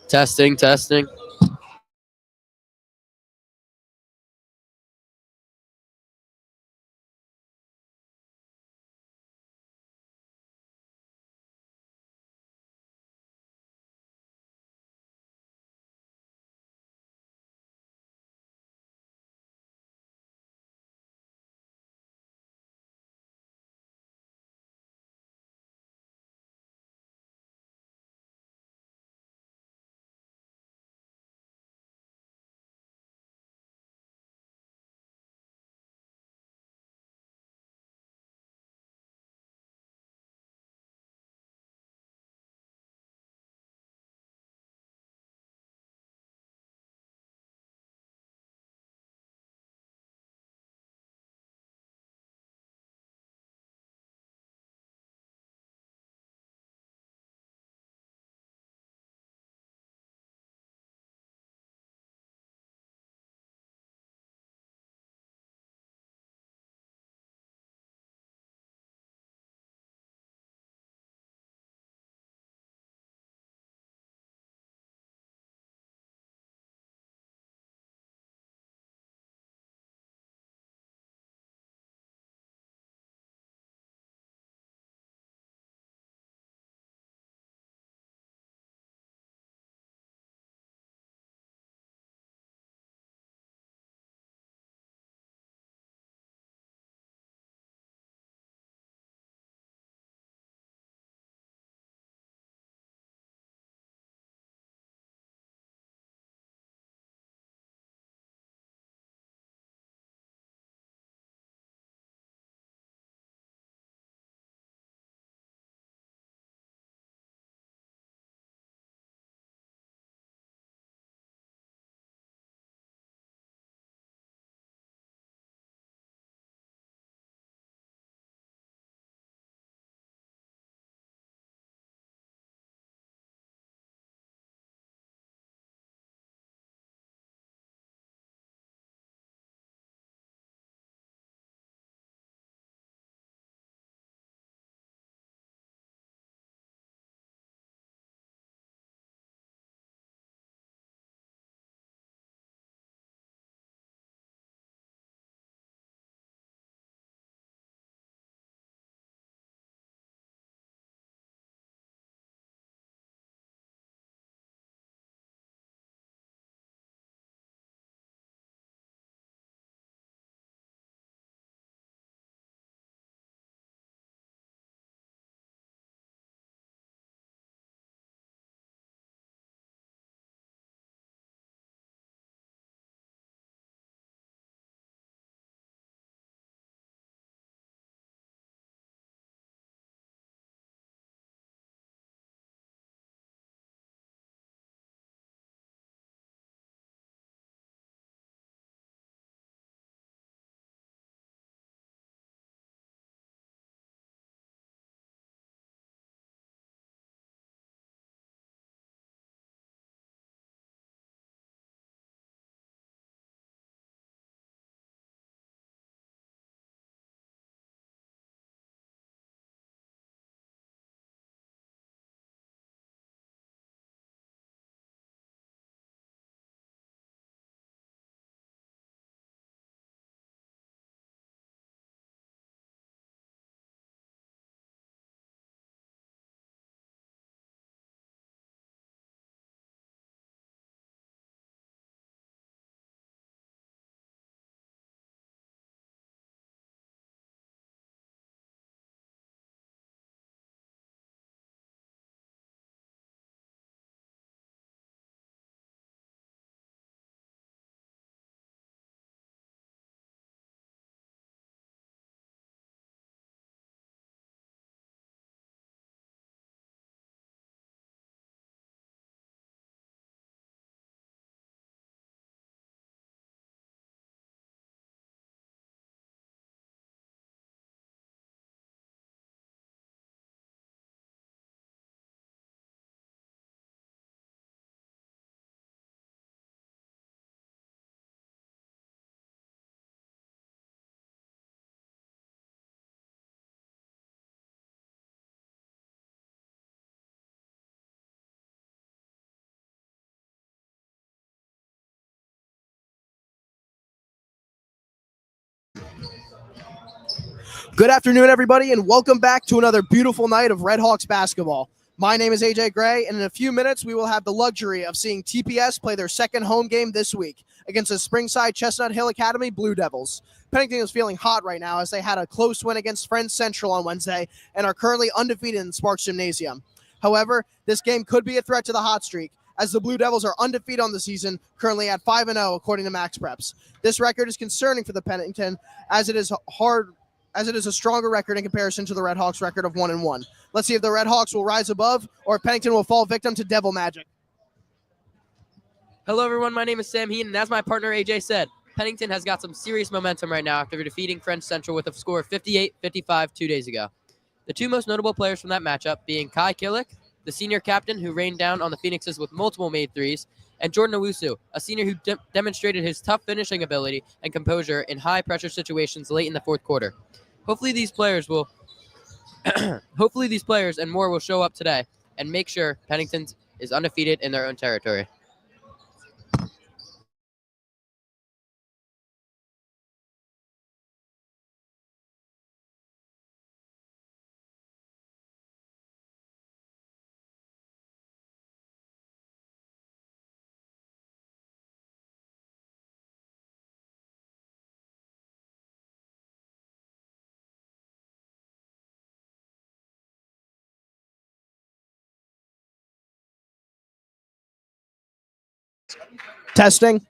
Testing, testing. Good afternoon, everybody, and welcome back to another beautiful night of Red Hawks basketball. My name is AJ Gray, and in a few minutes, we will have the luxury of seeing TPS play their second home game this week against the Springside Chestnut Hill Academy Blue Devils. Pennington is feeling hot right now as they had a close win against Friends Central on Wednesday and are currently undefeated in Sparks Gymnasium. However, this game could be a threat to the hot streak, as the Blue Devils are undefeated on the season, currently at 5-0 according to Max Preps. This record is concerning for the Pennington, as it is a stronger record in comparison to the Red Hawks' record of 1-1. Let's see if the Red Hawks will rise above or if Pennington will fall victim to devil magic. Hello, everyone. My name is Sam Heen, and as my partner AJ said, Pennington has got some serious momentum right now after defeating Friends Central with a score of 58-55 2 days ago. The two most notable players from that matchup being Kai Killick, the senior captain who rained down on the Phoenixes with multiple made threes, and Jordan Owusu, a senior who demonstrated his tough finishing ability and composure in high-pressure situations late in the fourth quarter. Hopefully these players and more will show up today and make sure Pennington is undefeated in their own territory. Testing.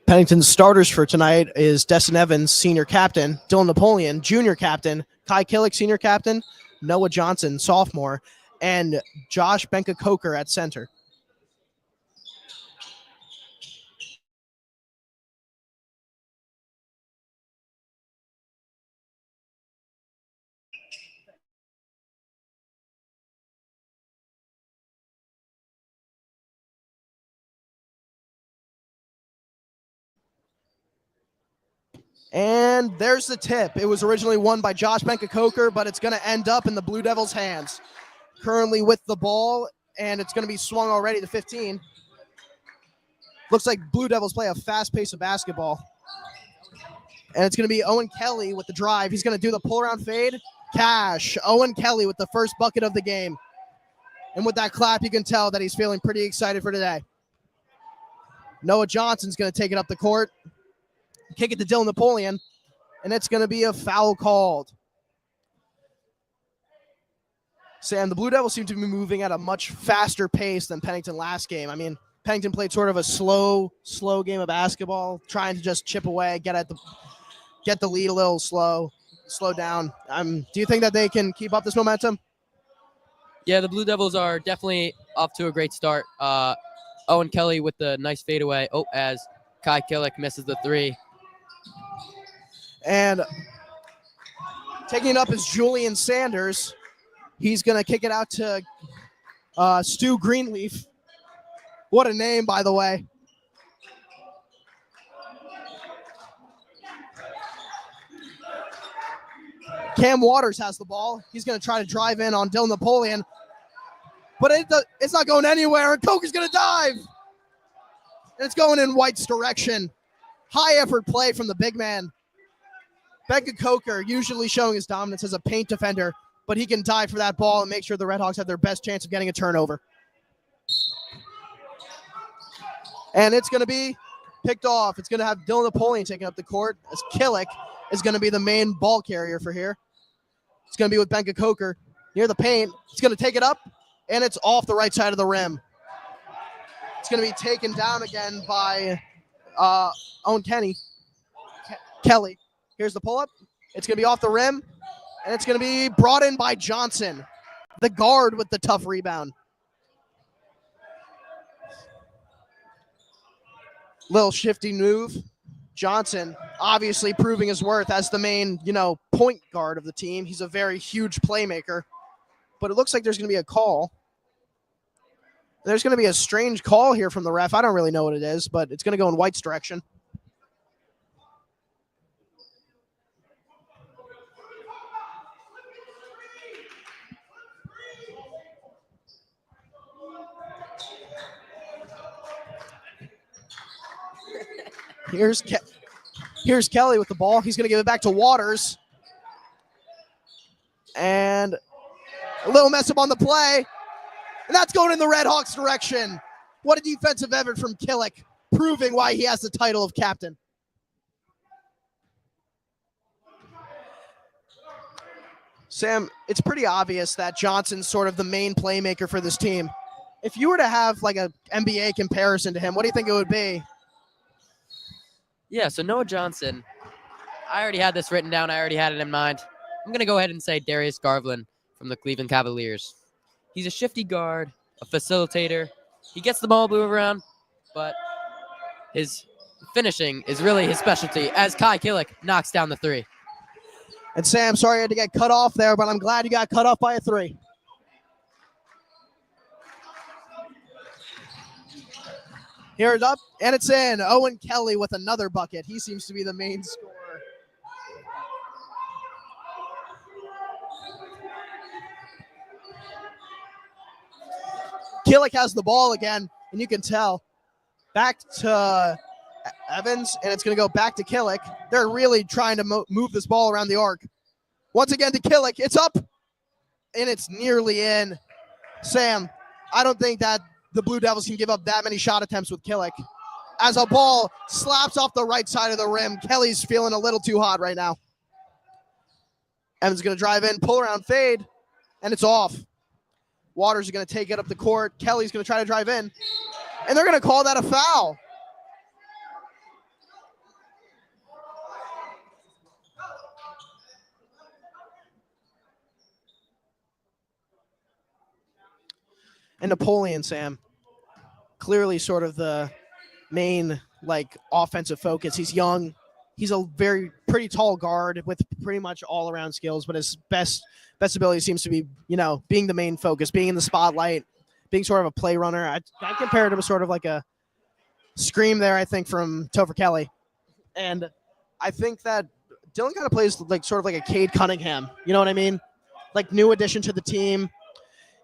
Pennington's starters for tonight is Destin Evans, senior captain, Dylan Napoleon, junior captain, Kai Killick, senior captain, Noah Johnson, sophomore, and Josh Benka-Coker at center. And there's the tip. It was originally won by Josh Benka-Coker, but it's going to end up in the Blue Devils' hands. Currently with the ball, and it's going to be swung already to 15. Looks like Blue Devils play a fast pace of basketball. And it's going to be Owen Kelly with the drive. He's going to do the pull-around fade. Cash. Owen Kelly with the first bucket of the game. And with that clap, you can tell that he's feeling pretty excited for today. Noah Johnson's going to take it up the court. Kick it to Dylan Napoleon, and it's going to be a foul called. Sam, the Blue Devils seem to be moving at a much faster pace than Pennington last game. I mean, Pennington played sort of a slow game of basketball, trying to just chip away, get the lead a little slow down. Do you think that they can keep up this momentum? Yeah, the Blue Devils are definitely off to a great start. Owen Kelly with the nice fadeaway. As Kai Killick misses the three. And taking it up is Julian Sanders. He's going to kick it out to Stu Greenleaf. What a name, by the way. Cam Waters has the ball. He's going to try to drive in on Dylan Napoleon. But it's not going anywhere, and Coker's going to dive. And it's going in White's direction. High effort play from the big man. Benka-Coker, usually showing his dominance as a paint defender, but he can dive for that ball and make sure the Redhawks have their best chance of getting a turnover. And it's going to be picked off. It's going to have Dylan Napoleon taking up the court as Killick is going to be the main ball carrier for here. It's going to be with Benka Coker near the paint. He's going to take it up, and it's off the right side of the rim. It's going to be taken down again by Owen Kelly. Here's the pull-up. It's going to be off the rim, and it's going to be brought in by Johnson, the guard with the tough rebound. Little shifty move. Johnson obviously proving his worth as the main, point guard of the team. He's a very huge playmaker. But it looks like there's going to be a call. There's going to be a strange call here from the ref. I don't really know what it is, but it's going to go in White's direction. Here's Kelly with the ball. He's going to give it back to Waters. And a little mess up on the play. And that's going in the Redhawks' direction. What a defensive effort from Killick, proving why he has the title of captain. Sam, it's pretty obvious that Johnson's sort of the main playmaker for this team. If you were to have like an NBA comparison to him, what do you think it would be? Yeah, so Noah Johnson, I already had this written down. I already had it in mind. I'm going to go ahead and say Darius Garland from the Cleveland Cavaliers. He's a shifty guard, a facilitator. He gets the ball move around, but his finishing is really his specialty as Kai Killick knocks down the three. And Sam, sorry I had to get cut off there, but I'm glad you got cut off by a three. Here it's up, and it's in. Owen Kelly with another bucket. He seems to be the main scorer. Killick has the ball again, and you can tell. Back to Evans, and it's going to go back to Killick. They're really trying to move this ball around the arc. Once again to Killick. It's up, and it's nearly in. Sam, I don't think that the Blue Devils can give up that many shot attempts with Killick. As a ball slaps off the right side of the rim, Kelly's feeling a little too hot right now. Evans is going to drive in, pull around, fade, and it's off. Waters is going to take it up the court. Kelly's going to try to drive in, and they're going to call that a foul. And Napoleon, Sam, clearly sort of the main offensive focus. He's young. He's a pretty tall guard with pretty much all around skills, but his best ability seems to be, being the main focus, being in the spotlight, being sort of a play runner. I compared him to sort of like a scream there, I think, from Topher Kelly. And I think that Dylan kind of plays sort of like a Cade Cunningham. You know what I mean? Like new addition to the team.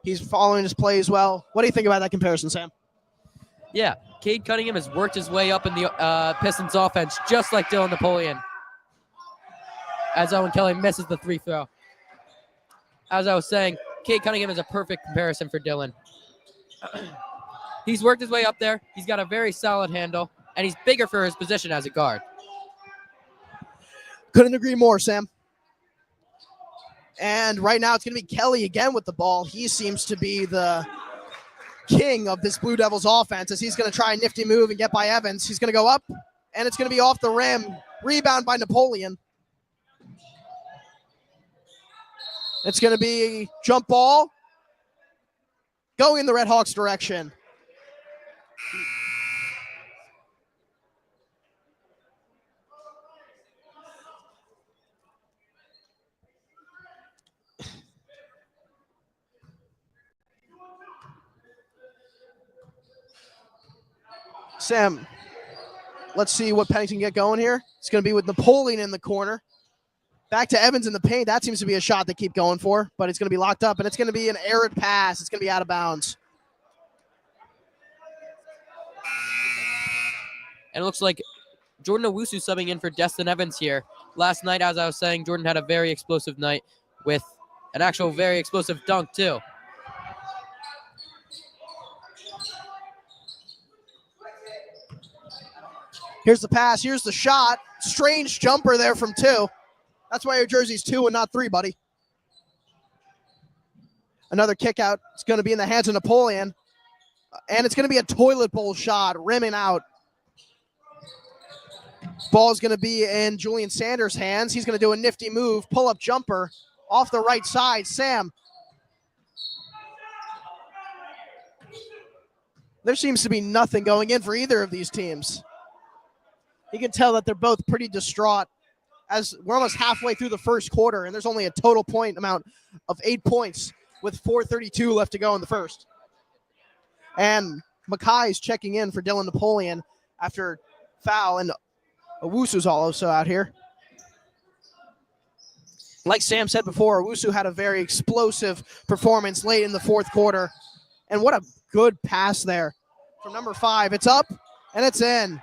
He's following his plays well. What do you think about that comparison, Sam? Yeah, Cade Cunningham has worked his way up in the Pistons offense, just like Dylan Napoleon. As Owen Kelly misses the free throw. As I was saying, Cade Cunningham is a perfect comparison for Dylan. He's worked his way up there. He's got a very solid handle, and he's bigger for his position as a guard. Couldn't agree more, Sam. And right now it's going to be Kelly again with the ball. He seems to be the king of this Blue Devils offense as he's going to try a nifty move and get by Evans. He's going to go up, and it's going to be off the rim. Rebound by Napoleon. It's going to be a jump ball going in the Redhawks' direction. Sam, let's see what Pennington get going here. It's going to be with Napoleon in the corner. Back to Evans in the paint. That seems to be a shot they keep going for, but it's going to be locked up, and it's going to be an errant pass. It's going to be out of bounds. And it looks like Jordan Owusu subbing in for Destin Evans here. Last night, as I was saying, Jordan had a very explosive night with An actual very explosive dunk, too. Here's the pass. Here's the shot. Strange jumper there from 2. That's why your jersey's 2 and not 3, buddy. Another kick out. It's going to be in the hands of Napoleon. And it's going to be a toilet bowl shot, rimming out. Ball's going to be in Julian Sanders' hands. He's going to do a nifty move, pull-up jumper off the right side. Sam. There seems to be nothing going in for either of these teams. You can tell that they're both pretty distraught as we're almost halfway through the first quarter, and there's only a total point amount of 8 points with 4:32 left to go in the first. And Mackay's checking in for Dylan Napoleon after foul, and Owusu's also out here. Like Sam said before, Owusu had a very explosive performance late in the fourth quarter. And what a good pass there from number 5. It's up, and it's in.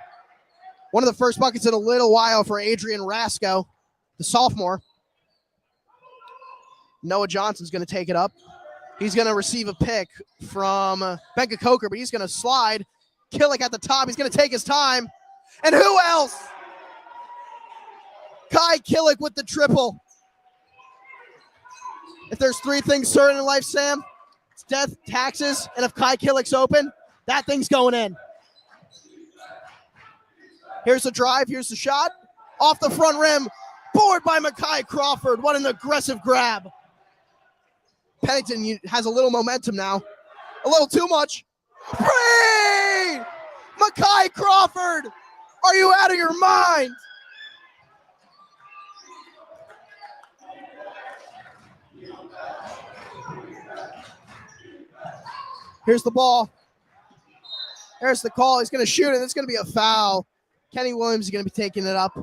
One of the first buckets in a little while for Adrian Rasco, the sophomore. Noah Johnson's going to take it up. He's going to receive a pick from Benka Coker, but he's going to slide. Killick at the top. He's going to take his time. And who else? Kai Killick with the triple. If there's 3 things certain in life, Sam, it's death, taxes, and if Kai Killick's open, that thing's going in. Here's the drive. Here's the shot. Off the front rim. Board by Mackay Crawford. What an aggressive grab. Pennington has a little momentum now. A little too much. Free! Mackay Crawford! Are you out of your mind? Here's the ball. There's the call. He's going to shoot it. It's going to be a foul. Kenny Williams is going to be taking it up.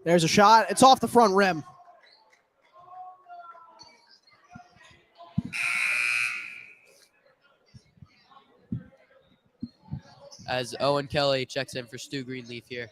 There's a shot. It's off the front rim. As Owen Kelly checks in for Stu Greenleaf here.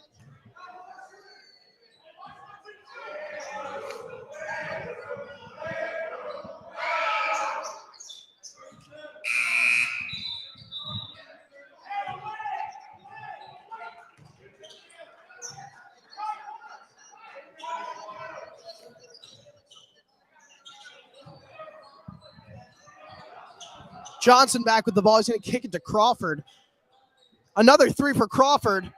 Johnson back with the ball. He's going to kick it to Crawford. Another 3 for Crawford.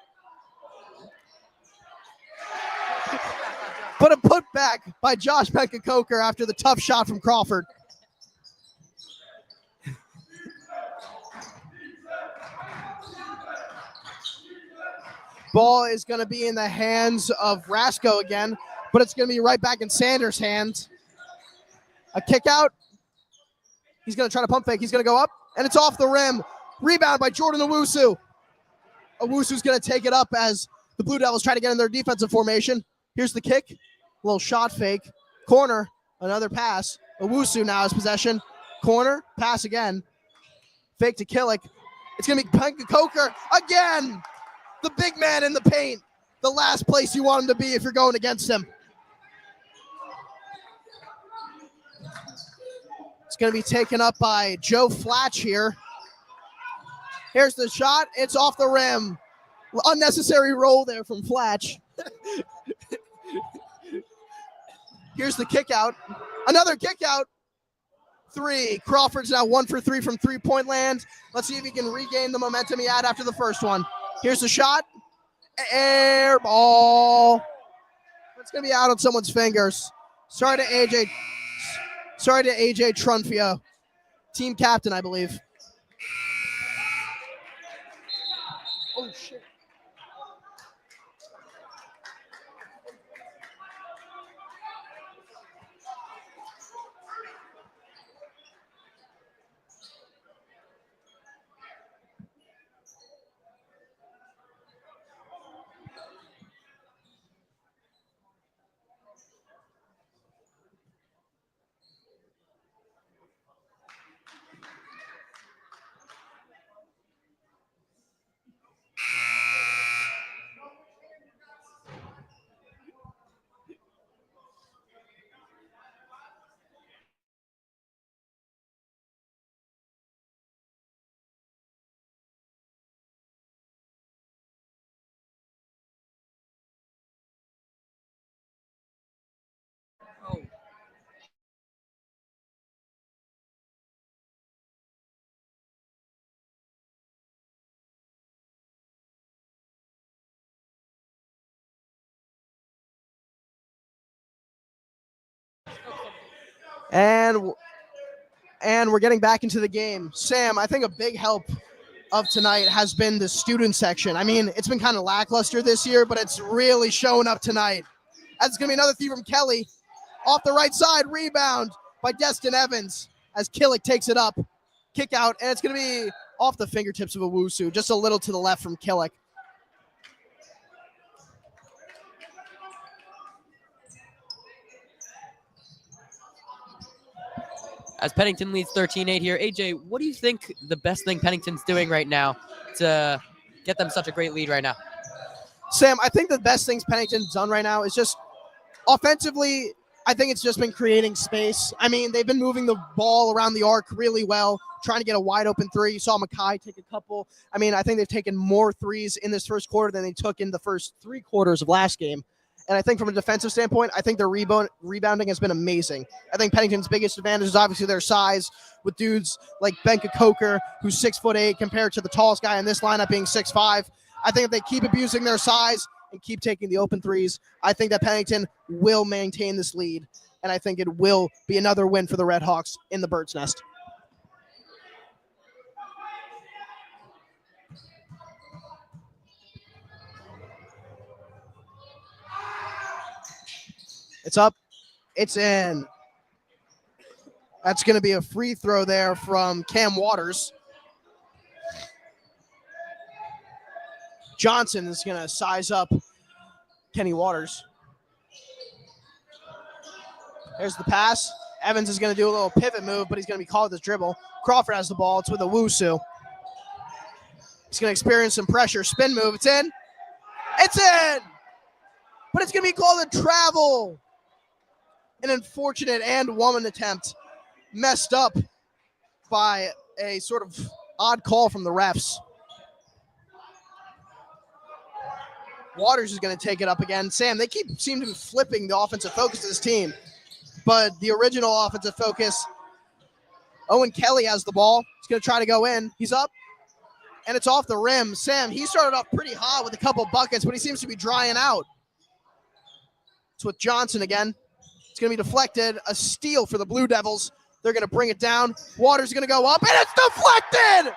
But a putback by Josh Benka-Coker after the tough shot from Crawford. Ball is going to be in the hands of Rasco again, but it's going to be right back in Sanders' hands. A kick out. He's going to try to pump fake. He's going to go up, and it's off the rim. Rebound by Jordan Owusu. Owusu's going to take it up as the Blue Devils try to get in their defensive formation. Here's the kick. A little shot fake. Corner. Another pass. Owusu now has possession. Corner. Pass again. Fake to Killick. It's going to be Benka-Coker again. The big man in the paint. The last place you want him to be if you're going against him. It's going to be taken up by Joe Flatch here. Here's the shot. It's off the rim. Unnecessary roll there from Flatch. Here's the kick out. Another kick out. 3. Crawford's now 1 for 3 from three-point land. Let's see if he can regain the momentum he had after the first one. Here's the shot. Air ball. It's going to be out on someone's fingers. Sorry to AJ Trunfio. Team captain, I believe. Oh, shit. And we're getting back into the game. Sam, I think a big help of tonight has been the student section. I mean, it's been kind of lackluster this year, but it's really showing up tonight. That's going to be another three from Kelly. Off the right side, rebound by Destin Evans as Killick takes it up. Kick out, and it's going to be off the fingertips of Owusu, just a little to the left from Killick. As Pennington leads 13-8 here. AJ, what do you think the best thing Pennington's doing right now to get them such a great lead right now? Sam, I think the best things Pennington's done right now is just offensively, I think it's just been creating space. I mean, they've been moving the ball around the arc really well, trying to get a wide open three. You saw Mackay take a couple. I mean, I think they've taken more threes in this first quarter than they took in the first 3 quarters of last game. And I think from a defensive standpoint, I think their rebounding has been amazing. I think Pennington's biggest advantage is obviously their size, with dudes like Benka Coker, who's 6'8", compared to the tallest guy in this lineup being 6'5". I think if they keep abusing their size and keep taking the open threes, I think that Pennington will maintain this lead, and I think it will be another win for the Red Hawks in the Bird's Nest. It's up. It's in. That's going to be a free throw there from Cam Waters. Johnson is going to size up Kenny Waters. There's the pass. Evans is going to do a little pivot move, but he's going to be called with his dribble. Crawford has the ball. It's with Owusu. He's going to experience some pressure. Spin move. It's in. It's in! But it's going to be called a travel. An unfortunate and woman attempt messed up by a sort of odd call from the refs. Waters is going to take it up again. Sam, they seem to be flipping the offensive focus of this team. But the original offensive focus, Owen Kelly has the ball. He's going to try to go in. He's up, and it's off the rim. Sam, he started off pretty hot with a couple buckets, but he seems to be drying out. It's with Johnson again. It's going to be deflected. A steal for the Blue Devils. They're going to bring it down. Waters is going to go up, and it's deflected!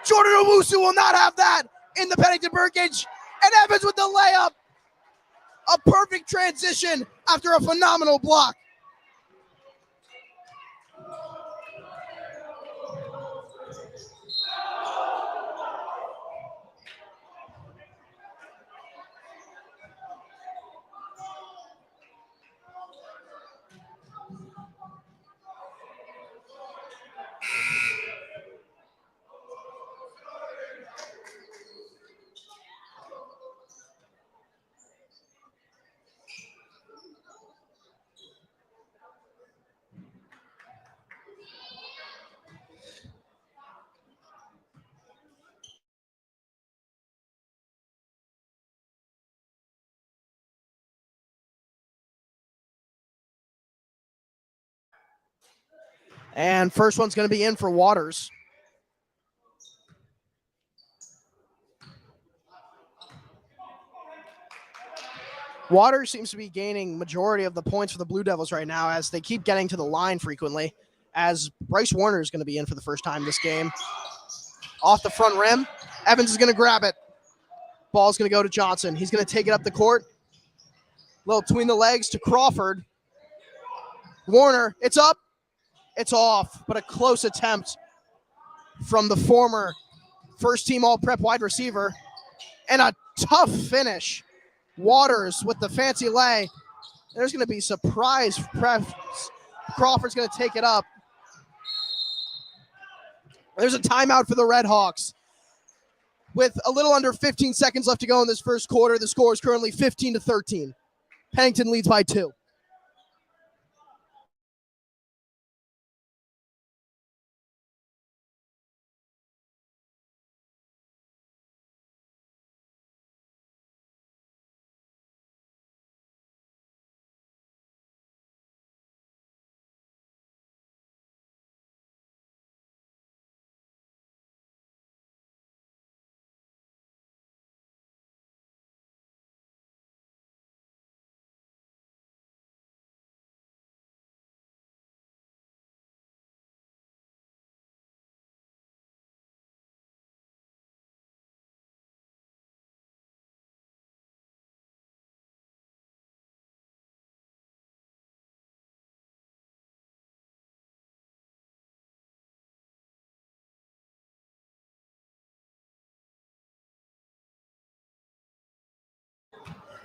Jordan Owusu will not have that in the Pennington Birdcage. And Evans with the layup. A perfect transition after a phenomenal block. And first one's going to be in for Waters. Waters seems to be gaining majority of the points for the Blue Devils right now as they keep getting to the line frequently, as Bryce Warner is going to be in for the first time this game. Off the front rim, Evans is going to grab it. Ball's going to go to Johnson. He's going to take it up the court. Little between the legs to Crawford. Warner, it's up. It's off, but a close attempt from the former first-team All-Prep wide receiver. And a tough finish. Waters with the fancy lay. There's going to be surprise prep. Crawford's going to take it up. There's a timeout for the Red Hawks. With a little under 15 seconds left to go in this first quarter, the score is currently 15-13. Pennington leads by 2.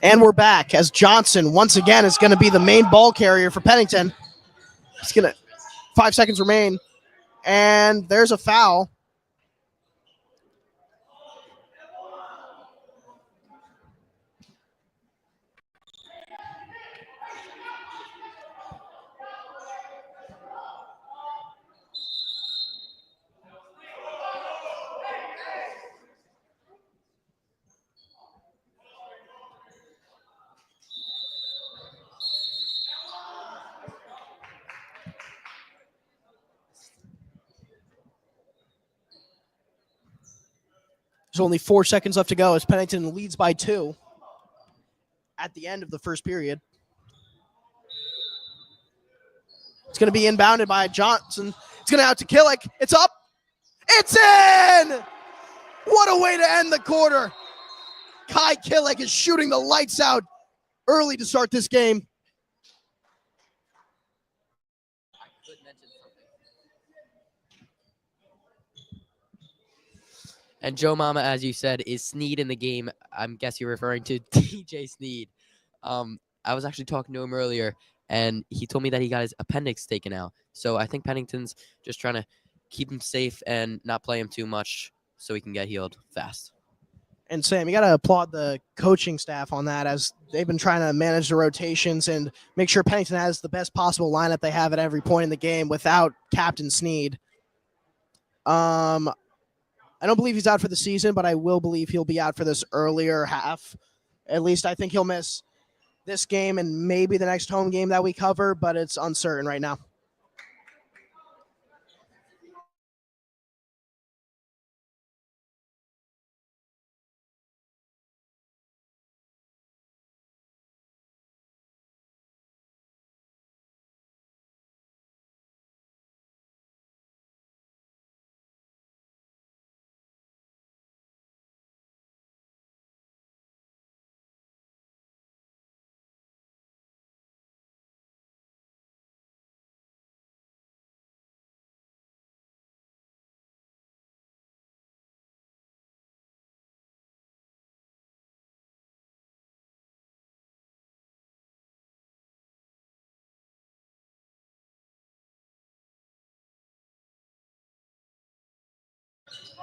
And we're back as Johnson once again is going to be the main ball carrier for Pennington. He's going to 5 seconds remain, and there's a foul. There's only 4 seconds left to go as Pennington leads by 2 at the end of the first period. It's going to be inbounded by Johnson. It's going to out to Killick. It's up. It's in! What a way to end the quarter. Kai Killick is shooting the lights out early to start this game. And Joe Mama, as you said, is Sneed in the game. I guess you're referring to DJ Sneed. I was actually talking to him earlier, and he told me that he got his appendix taken out. So I think Pennington's just trying to keep him safe and not play him too much so he can get healed fast. And Sam, you got to applaud the coaching staff on that as they've been trying to manage the rotations and make sure Pennington has the best possible lineup they have at every point in the game without Captain Sneed. I don't believe he's out for the season, but I will believe he'll be out for this earlier half. At least I think he'll miss this game and maybe the next home game that we cover, but it's uncertain right now.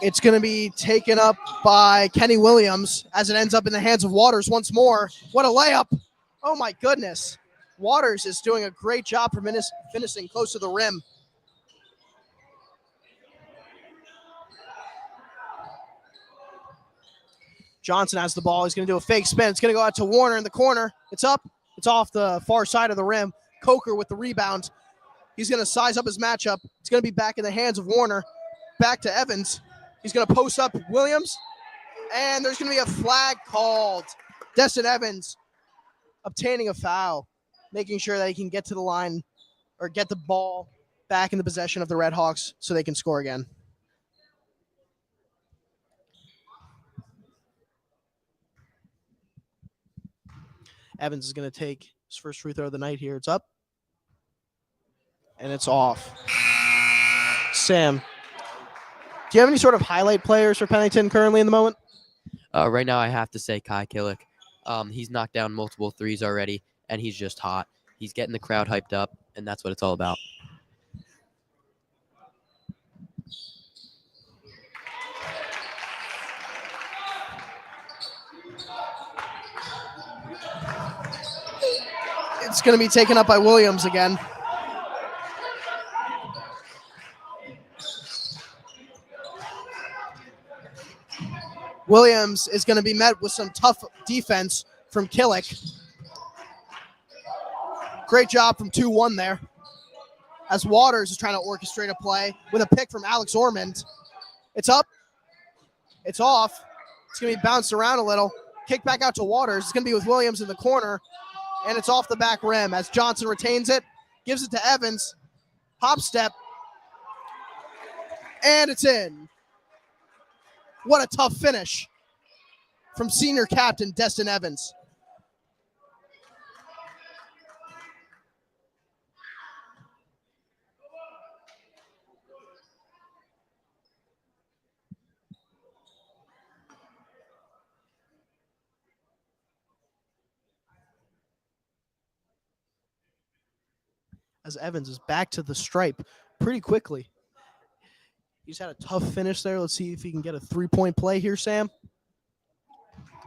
It's going to be taken up by Kenny Williams as it ends up in the hands of Waters once more. What a layup. Oh, my goodness. Waters is doing a great job for finishing close to the rim. Johnson has the ball. He's going to do a fake spin. It's going to go out to Warner in the corner. It's up. It's off the far side of the rim. Coker with the rebound. He's going to size up his matchup. It's going to be back in the hands of Warner. Back to Evans. He's going to post up Williams. And there's going to be a flag called. Destin Evans obtaining a foul, making sure that he can get to the line or get the ball back in the possession of the Red Hawks so they can score again. Evans is going to take his first free throw of the night here. It's up. And it's off. Sam, do you have any sort of highlight players for Pennington currently in the moment? Right now, I have to say Kai Killick. He's knocked down multiple threes already, and he's just hot. He's getting the crowd hyped up, and that's what it's all about. It's going to be taken up by Williams again. Williams is going to be met with some tough defense from Killick. Great job from 2-1 there. As Waters is trying to orchestrate a play with a pick from Alex Ormond. It's up. It's off. It's going to be bounced around a little. Kick back out to Waters. It's going to be with Williams in the corner. And it's off the back rim as Johnson retains it. Gives it to Evans. Hop step. And it's in. What a tough finish from senior captain Destin Evans. as Evans is back to the stripe pretty quickly. He's had a tough finish there. Let's see if he can get a three-point play here, Sam.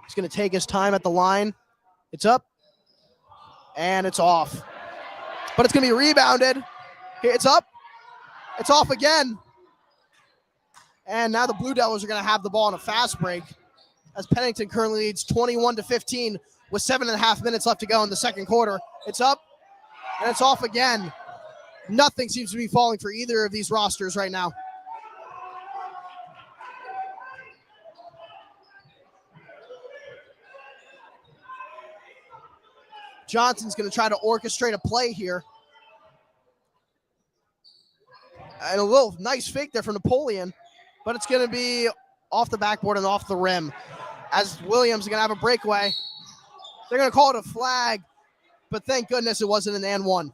He's going to take his time at the line. It's up, and it's off. But it's going to be rebounded. It's up. It's off again. And now the Blue Devils are going to have the ball on a fast break as Pennington currently leads 21-15 with 7.5 minutes left to go in the second quarter. It's up, and it's off again. Nothing seems to be falling for either of these rosters right now. Johnson's going to try to orchestrate a play here. And a little nice fake there from Napoleon, but it's going to be off the backboard and off the rim as Williams is going to have a breakaway. They're going to call it a flag, but thank goodness it wasn't an and one.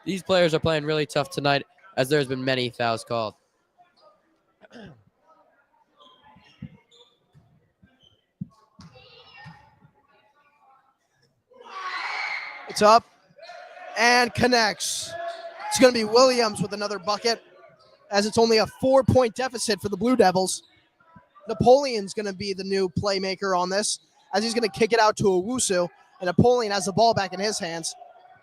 These players are playing really tough tonight as there's been many fouls called. It's up and connects. It's going to be Williams with another bucket as it's only a 4-point deficit for the Blue Devils. Napoleon's going to be the new playmaker on this as he's going to kick it out to Owusu, and Napoleon has the ball back in his hands.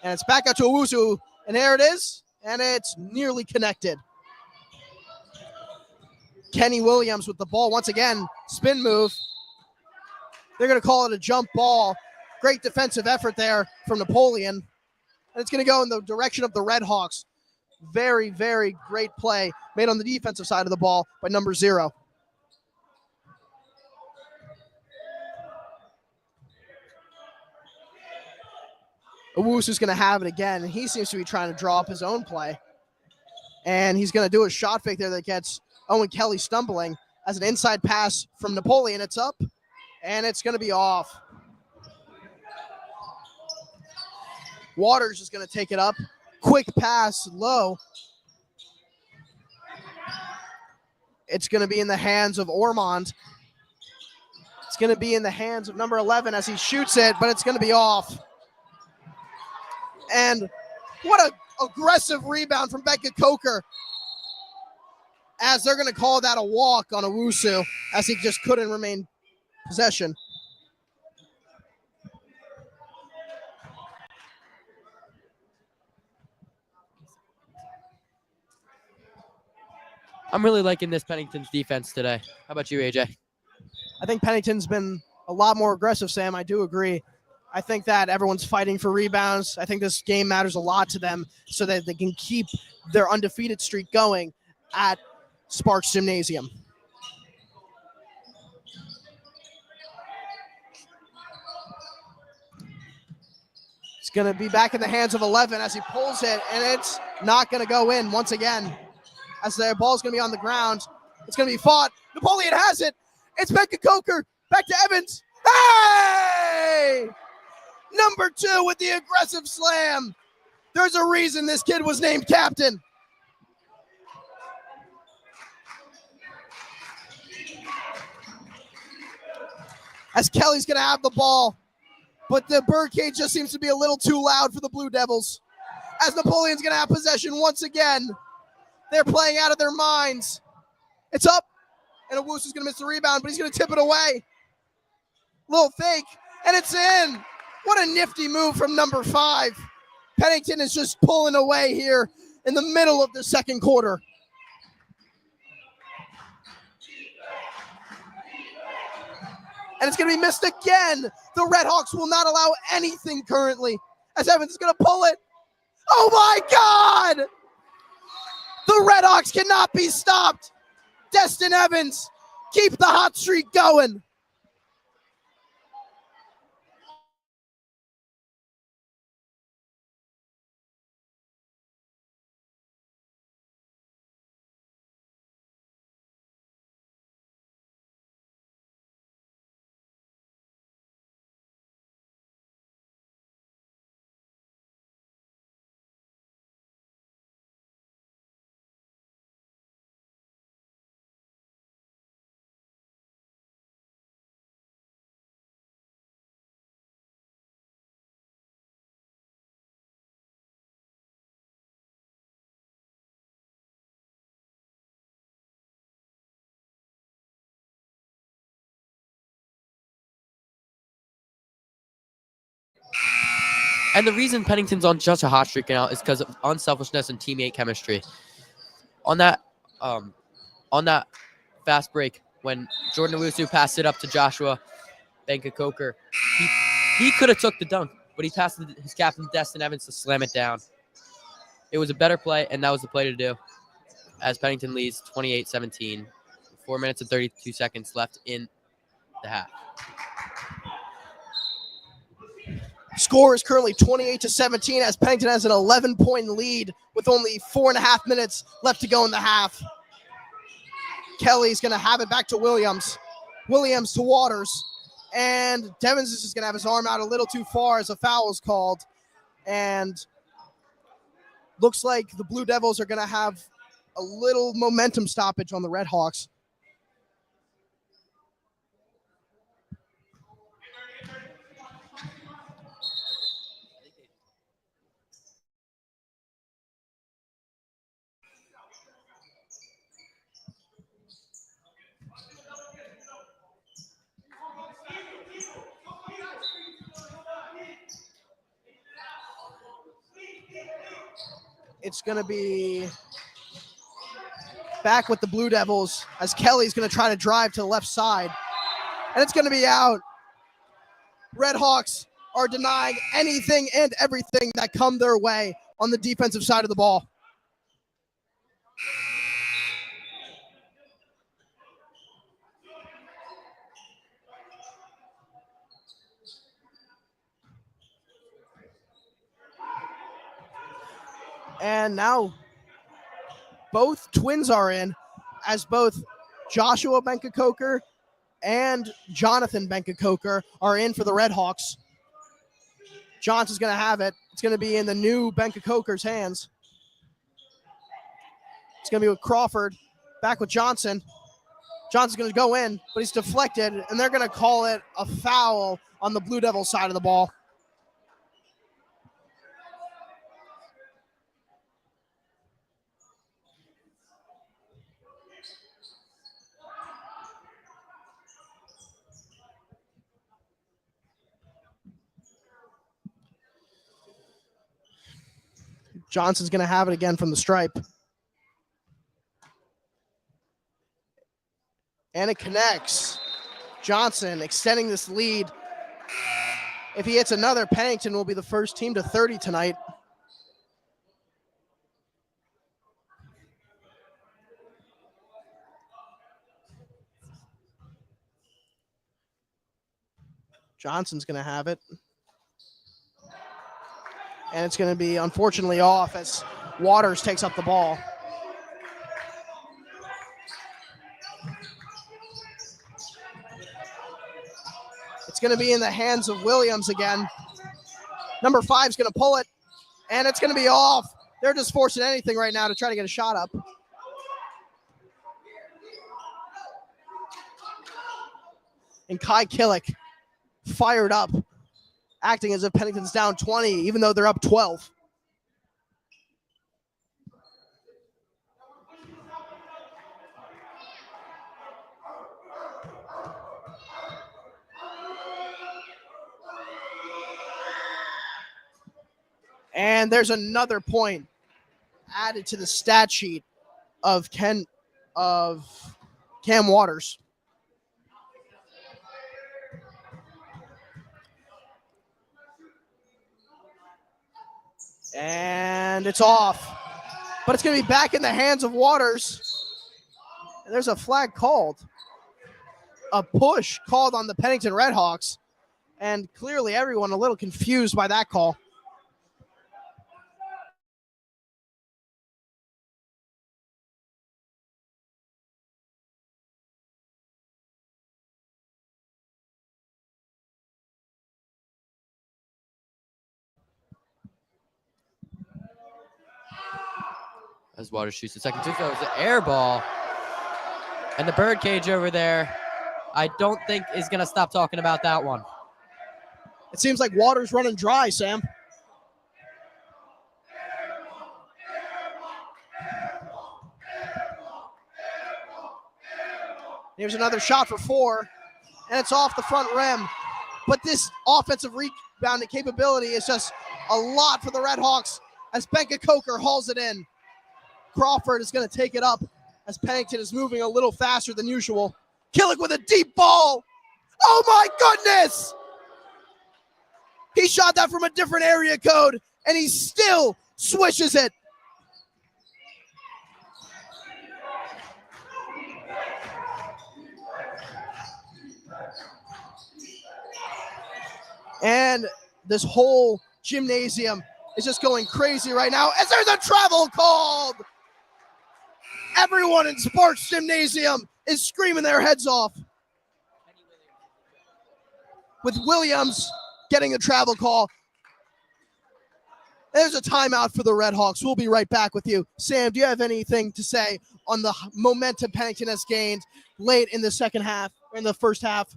And it's back out to Owusu, and there it is, and it's nearly connected. Kenny Williams with the ball once again, spin move. They're going to call it a jump ball. Great defensive effort there from Napoleon. And it's going to go in the direction of the Red Hawks. Very, very great play made on the defensive side of the ball by number 0. Owusu's going to have it again, and he seems to be trying to draw up his own play. And he's going to do a shot fake there that gets Owen Kelly stumbling as an inside pass from Napoleon. It's up, and it's going to be off. Waters is going to take it up. Quick pass, low. It's going to be in the hands of Ormond. It's going to be in the hands of number 11 as he shoots it, but it's going to be off. And what an aggressive rebound from Becca Coker as they're going to call that a walk on Owusu as he just couldn't remain possession. I'm really liking this Pennington's defense today. How about you, AJ? I think Pennington's been a lot more aggressive, Sam. I do agree. I think that everyone's fighting for rebounds. I think this game matters a lot to them so that they can keep their undefeated streak going at Sparks Gymnasium. It's going to be back in the hands of 11 as he pulls it, and it's not going to go in once again. As the ball's going to be on the ground, it's going to be fought. Napoleon has it. It's Becca Coker. Back to Evans. Hey! Number 2 with the aggressive slam. There's a reason this kid was named captain. As Kelly's going to have the ball, but the birdcage just seems to be a little too loud for the Blue Devils. As Napoleon's going to have possession once again. They're playing out of their minds. It's up, and Owusu's going to miss the rebound, but he's going to tip it away. Little fake, and it's in. What a nifty move from number 5. Pennington is just pulling away here in the middle of the second quarter. And it's going to be missed again. The Red Hawks will not allow anything currently as Evans is going to pull it. Oh my God! The Red Hawks cannot be stopped. Destin Evans, keep the hot streak going. And the reason Pennington's on just a hot streak now is because of unselfishness and teammate chemistry. On that fast break, when Jordan Owusu passed it up to Joshua Benka-Coker, he could have took the dunk, but he passed his captain, Destin Evans, to slam it down. It was a better play, and that was the play to do, as Pennington leads 28-17. 4 minutes and 32 seconds left in the half. Score is currently 28-17 as Pennington has an 11-point lead with only 4.5 minutes left to go in the half. Kelly's going to have it back to Williams. Williams to Waters. And Devins is just going to have his arm out a little too far as a foul is called. And looks like the Blue Devils are going to have a little momentum stoppage on the Red Hawks. It's going to be back with the Blue Devils as Kelly's going to try to drive to the left side. And it's going to be out. Red Hawks are denying anything and everything that come their way on the defensive side of the ball. And now both twins are in, as both Joshua Benka-Coker and Jonathan Benka-Coker are in for the Red Hawks. Johnson's going to have it. It's going to be in the new Benka-Coker's hands. It's going to be with Crawford, back with Johnson. Johnson's going to go in, but he's deflected, and they're going to call it a foul on the Blue Devils side of the ball. Johnson's going to have it again from the stripe. And it connects. Johnson extending this lead. If he hits another, Pennington will be the first team to 30 tonight. Johnson's going to have it. And it's going to be, unfortunately, off as Waters takes up the ball. It's going to be in the hands of Williams again. Number 5 is going to pull it, and it's going to be off. They're just forcing anything right now to try to get a shot up. And Kai Killick fired up, acting as if Pennington's down 20, even though they're up 12. And there's another point added to the stat sheet of Cam Waters. And it's off. But it's going to be back in the hands of Waters. And there's a flag called. A push called on the Pennington Redhawks. And clearly everyone a little confused by that call. As Waters shoots the second two, so it's an air ball. And the birdcage over there, I don't think is going to stop talking about that one. It seems like Waters running dry, Sam. Here's another shot for 4, and it's off the front rim. But this offensive rebounding capability is just a lot for the Red Hawks as Benka Coker hauls it in. Crawford is going to take it up as Pennington is moving a little faster than usual. Killick with a deep ball. Oh my goodness! He shot that from a different area code, and he still swishes it. And this whole gymnasium is just going crazy right now as there's a travel called. Everyone in Sparks Gymnasium is screaming their heads off, with Williams getting a travel call. There's a timeout for the Red Hawks. We'll be right back with you. Sam, do you have anything to say on the momentum Pennington has gained late in the first half?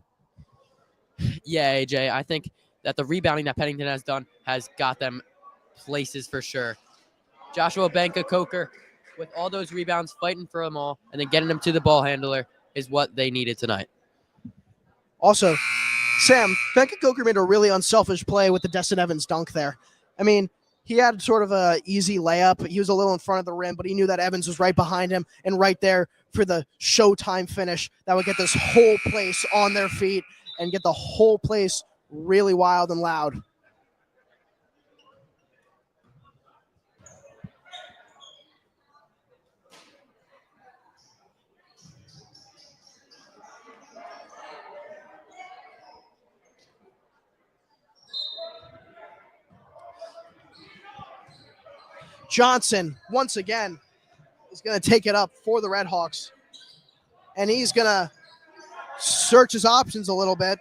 Yeah, AJ, I think that the rebounding that Pennington has done has got them places for sure. Joshua Benka Coker, with all those rebounds, fighting for them all, and then getting them to the ball handler is what they needed tonight. Also, Sam, Benka Coker made a really unselfish play with the Destin Evans dunk there. I mean, he had sort of a easy layup. He was a little in front of the rim, but he knew that Evans was right behind him and right there for the showtime finish that would get this whole place on their feet and get the whole place really wild and loud. Johnson, once again, is going to take it up for the Red Hawks. And he's going to search his options a little bit.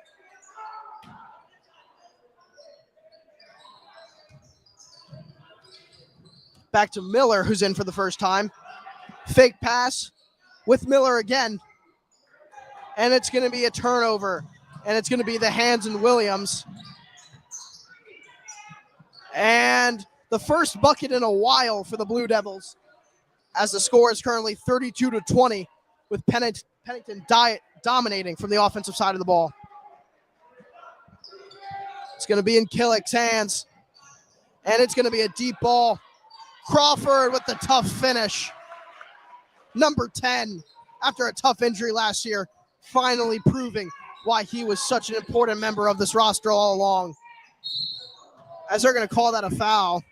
Back to Miller, who's in for the first time. Fake pass with Miller again. And it's going to be a turnover. And it's going to be the hands in Williams. And the first bucket in a while for the Blue Devils, as the score is currently 32-20, with Pennington dominating from the offensive side of the ball. It's going to be in Killick's hands, and it's going to be a deep ball. Crawford with the tough finish. Number 10, after a tough injury last year, finally proving why he was such an important member of this roster all along. As they're going to call that a foul.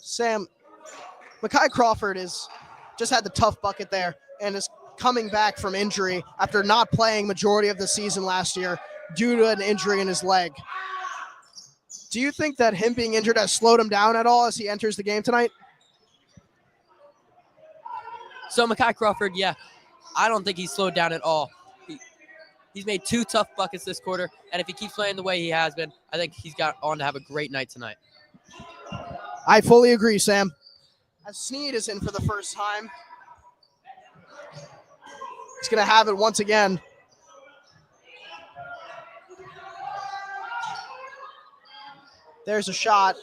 Sam, Mekhi Crawford is just had the tough bucket there and is coming back from injury after not playing majority of the season last year due to an injury in his leg. Do you think that him being injured has slowed him down at all as he enters the game tonight? So Mekhi Crawford, yeah, I don't think he's slowed down at all. He's made 2 tough buckets this quarter, and if he keeps playing the way he has been, I think he's got on to have a great night tonight. I fully agree, Sam. As Sneed is in for the first time, he's going to have it once again. There's a shot.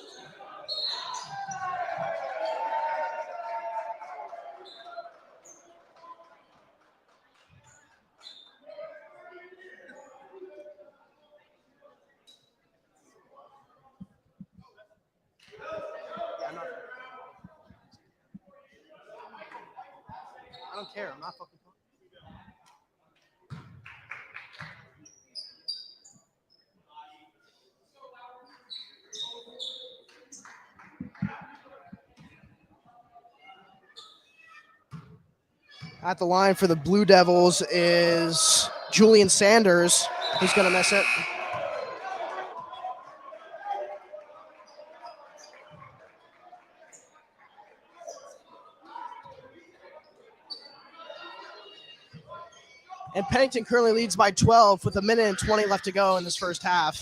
I don't care. I'm not fucking talking. At the line for the Blue Devils is Julian Sanders, who's going to miss it. And Pennington currently leads by 12 with 1:20 left to go in this first half.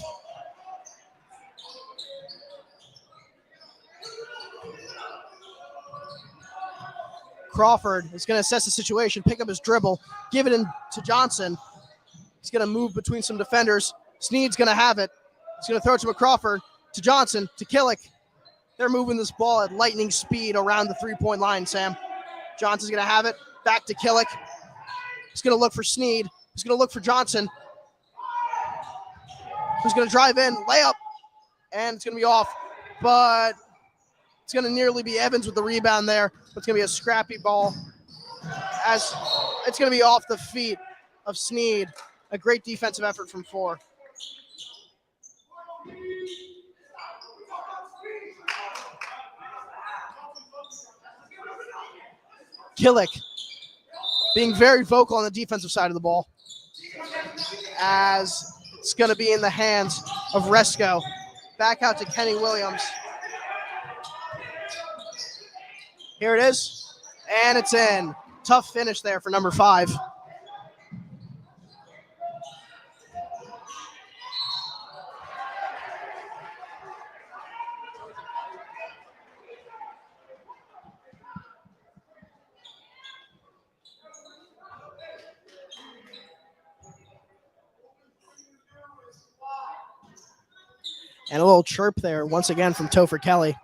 Crawford is going to assess the situation, pick up his dribble, give it in to Johnson. He's going to move between some defenders. Sneed's going to have it. He's going to throw it to McCrawford, to Johnson, to Killick. They're moving this ball at lightning speed around the three-point line, Sam. Johnson's going to have it. Back to Killick. He's going to look for Sneed. He's going to look for Johnson. He's going to drive in, layup, and it's going to be off. But it's going to nearly be Evans with the rebound there. But it's going to be a scrappy ball as it's going to be off the feet of Sneed. A great defensive effort from 4. Killick being very vocal on the defensive side of the ball as it's going to be in the hands of Resco. Back out to Kenny Williams. Here it is, and it's in. Tough finish there for number 5. And a little chirp there once again from Topher Kelly.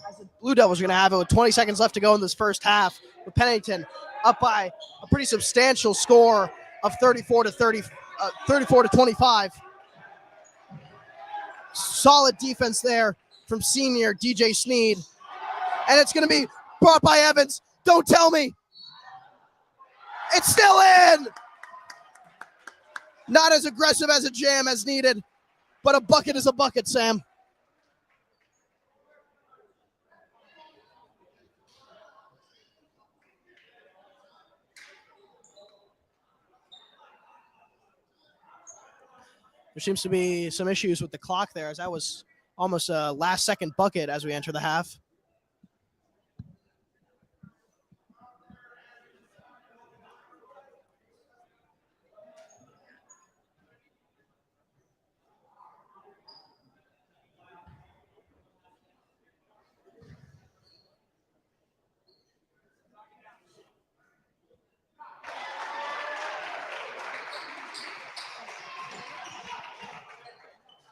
As the Blue Devils are going to have it with 20 seconds left to go in this first half, with Pennington up by a pretty substantial score of 34 to 25. Solid defense there from senior DJ Sneed. And it's going to be brought by Evans. Don't tell me. It's still in. Not as aggressive as a jam as needed, but a bucket is a bucket, Sam. There seems to be some issues with the clock there, as that was almost a last-second bucket as we enter the half.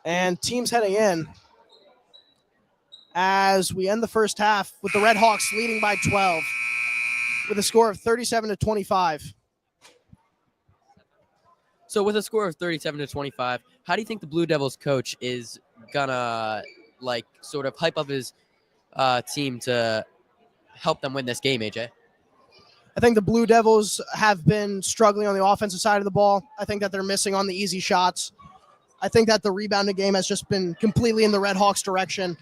And teams heading in as we end the first half with the Red Hawks leading by 12 with a score of 37 to 25. So with a score of 37 to 25, how do you think the Blue Devils coach is gonna sort of hype up his team to help them win this game, AJ? I think the Blue Devils have been struggling on the offensive side of the ball. I think that they're missing on the easy shots. I think that the rebounding game has just been completely in the Red Hawks' direction.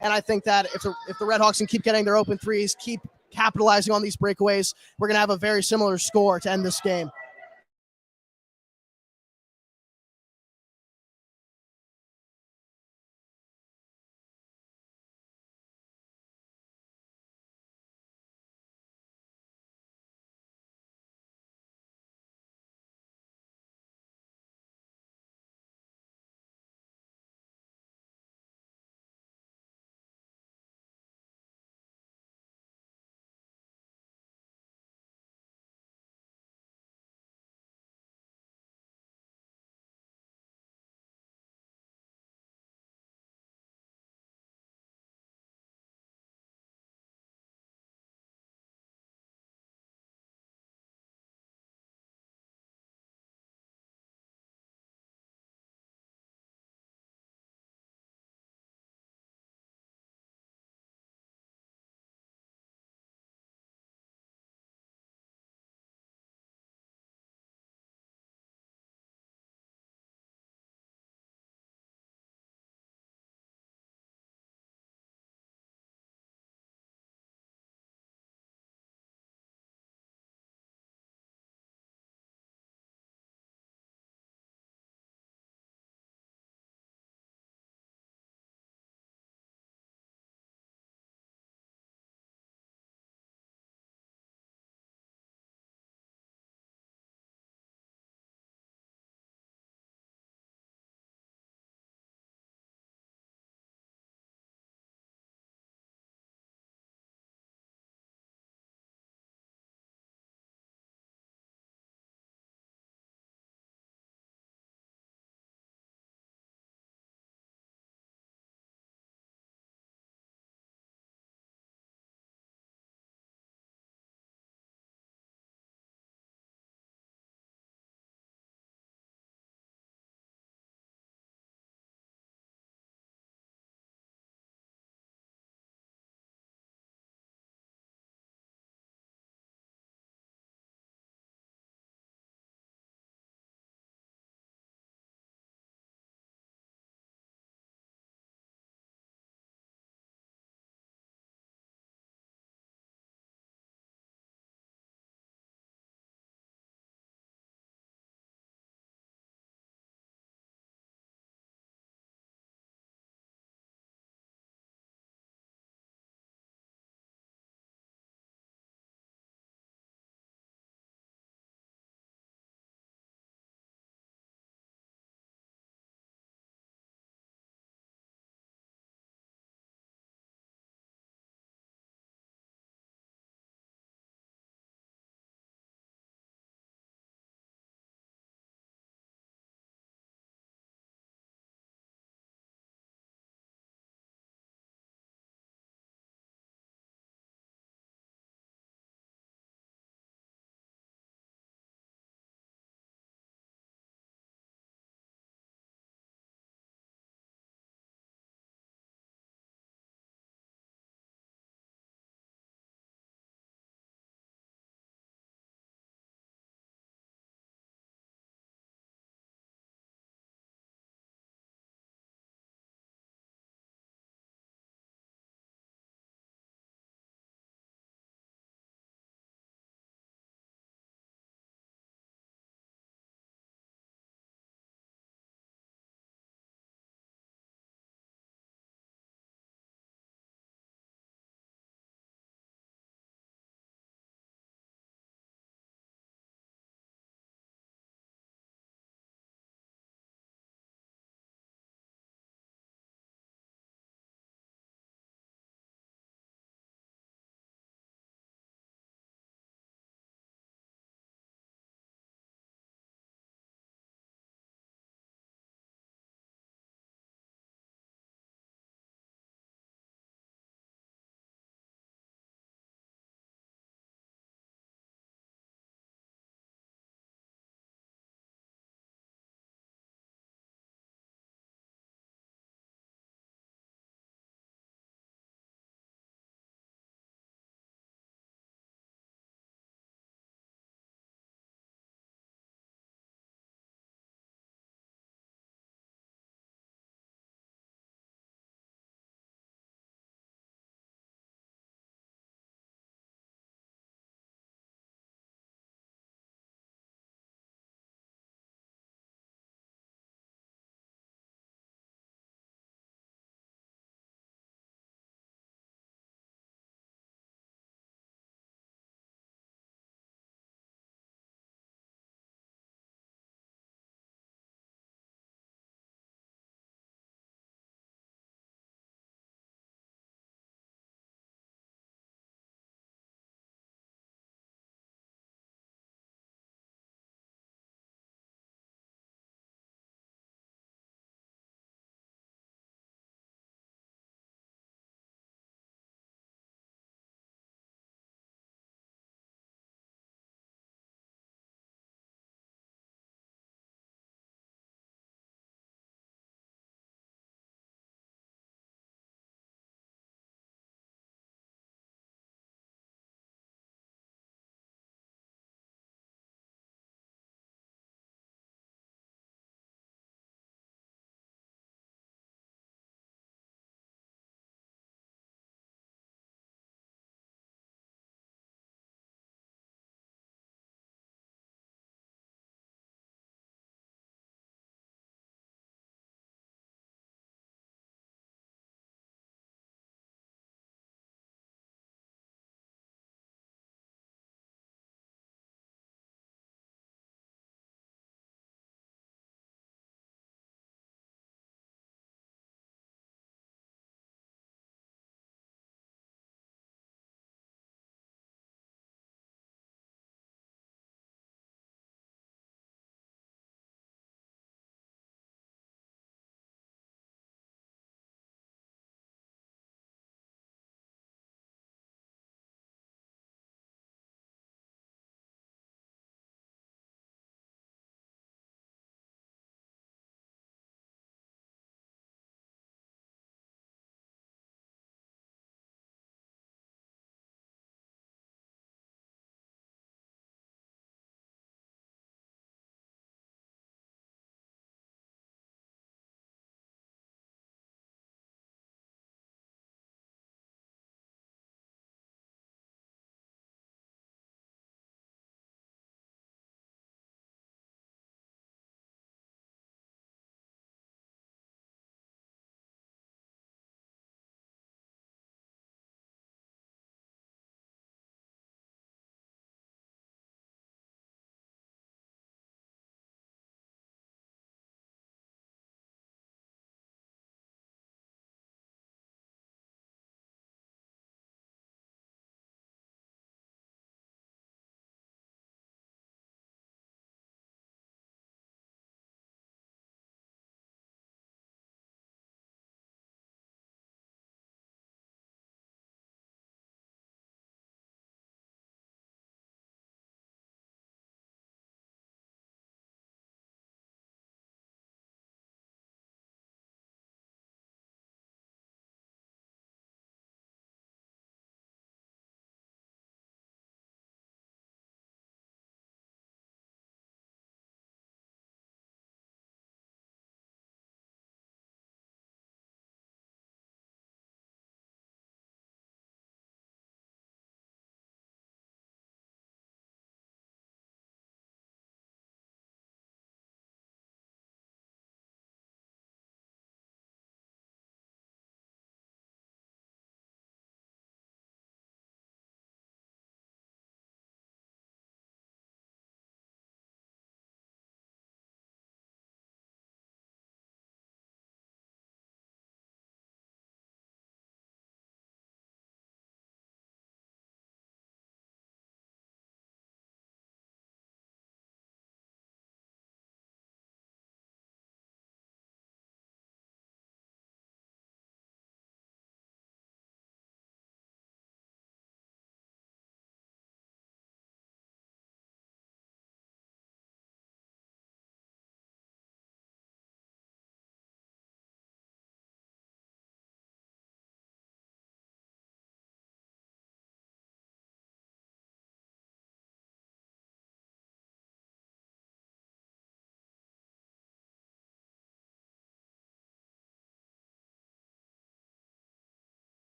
And I think that if the Red Hawks can keep getting their open threes, keep capitalizing on these breakaways, we're going to have a very similar score to end this game.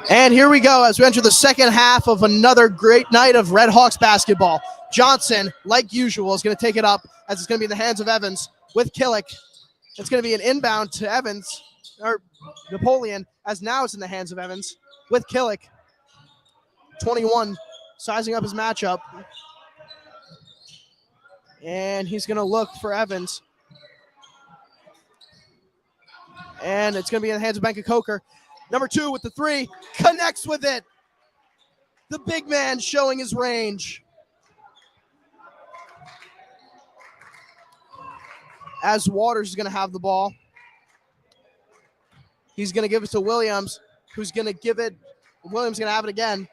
And here we go as we enter the second half of another great night of Red Hawks basketball. Johnson, like usual, is going to take it up as it's going to be in the hands of Evans with Killick. It's going to be an inbound to Evans, or Napoleon, as now it's in the hands of Evans with Killick. 21, sizing up his matchup. And he's going to look for Evans. And it's going to be in the hands of Benka Coker. Number 2 with the 3, connects with it. The big man showing his range. As Waters is going to have the ball. He's going to give it to Williams, who's going to give it. Williams is going to have it again,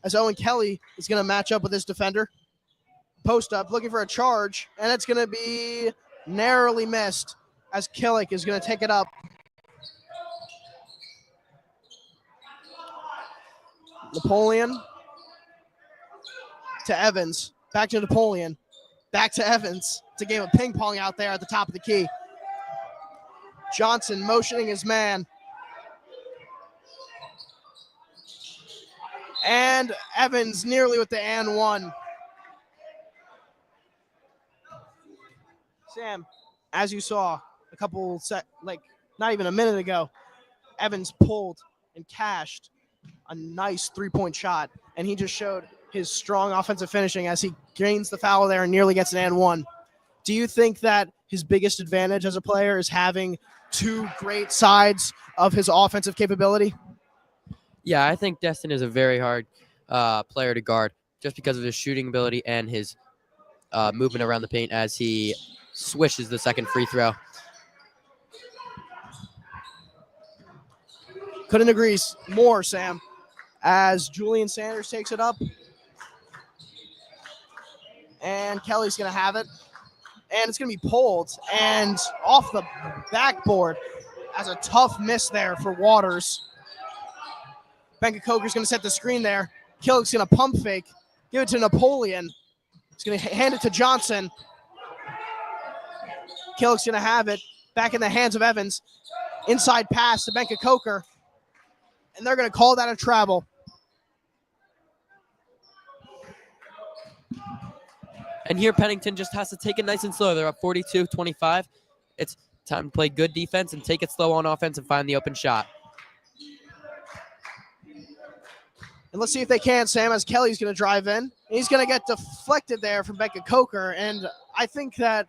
as Owen Kelly is going to match up with his defender. Post up, looking for a charge, and it's going to be narrowly missed, as Killick is going to take it up. Napoleon to Evans, back to Napoleon, back to Evans. It's a game of ping pong out there at the top of the key. Johnson motioning his man. And Evans nearly with the and one. Sam, as you saw not even a minute ago, Evans pulled and cashed a nice three-point shot, and he just showed his strong offensive finishing as he gains the foul there and nearly gets an and one. Do you think that his biggest advantage as a player is having two great sides of his offensive capability? Yeah, I think Destin is a very hard player to guard just because of his shooting ability and his movement around the paint as he swishes the second free throw. Couldn't agree more, Sam. As Julian Sanders takes it up. And Kelly's going to have it. And it's going to be pulled and off the backboard as a tough miss there for Waters. Benka Coker's going to set the screen there. Killick's going to pump fake. Give it to Napoleon. He's going to hand it to Johnson. Killick's going to have it. Back in the hands of Evans. Inside pass to Benka Coker. And they're going to call that a travel. And here Pennington just has to take it nice and slow. They're up 42-25. It's time to play good defense and take it slow on offense and find the open shot. And let's see if they can, Sam, as Kelly's going to drive in. He's going to get deflected there from Benka Coker. And I think that